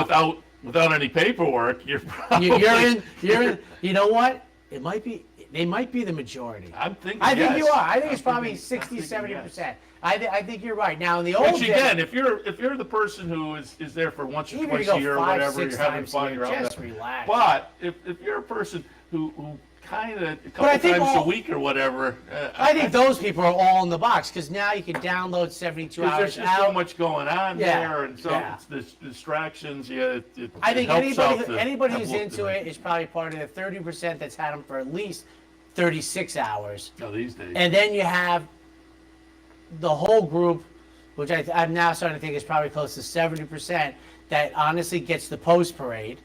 without any paperwork, you're probably... You're in. You know what? They might be the majority. I think you are. I think it's probably 60, 70%. Yes. I think you're right. Now in the old days, again, if you're the person who is there for once or twice a year or whatever, you're having fun, you're out just relax. But if you're a person who kind of a couple times a week or whatever, I think those people are all in the box because now you can download 72 hours. There's just so much going on there, and so the distractions. I think anybody who's into it is probably part of the 30% that's had them for at least 36 hours. No, these days. And then you have the whole group, which I'm now starting to think is probably close to 70%, that honestly gets the post parade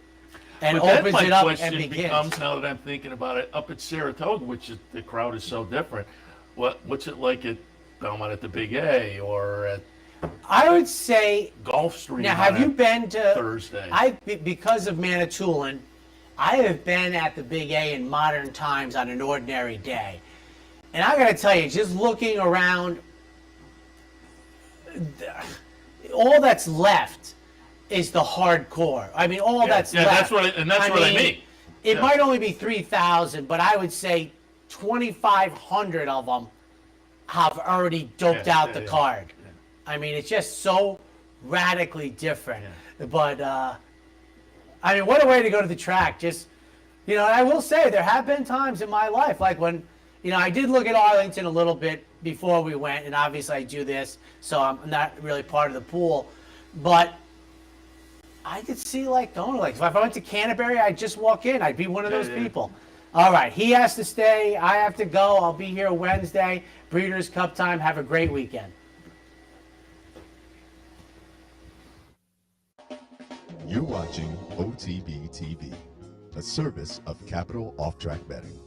and opens it up and begins. Becomes, now that I'm thinking about it, up at Saratoga, which the crowd is so different. What's it like at Belmont at the Big A or at? I would say Gulfstream. Now, have you been to Thursday? Because of Manitoulin, I have been at the Big A in modern times on an ordinary day, and I got to tell you, just looking around, all that's left is the hardcore. I mean, all that's left. That's what I mean. It might only be 3,000, but I would say 2,500 of them have already doped out the card. Yeah. I mean, it's just so radically different. Yeah. But I mean, what a way to go to the track. Just, I will say there have been times in my life, like when, I did look at Arlington a little bit before we went, and obviously I do this, so I'm not really part of the pool. But I could see going if I went to Canterbury, I'd just walk in. I'd be one of those people. All right, he has to stay. I have to go. I'll be here Wednesday. Breeders' Cup time. Have a great weekend. You're watching OTB TV, a service of Capital Off Track Betting.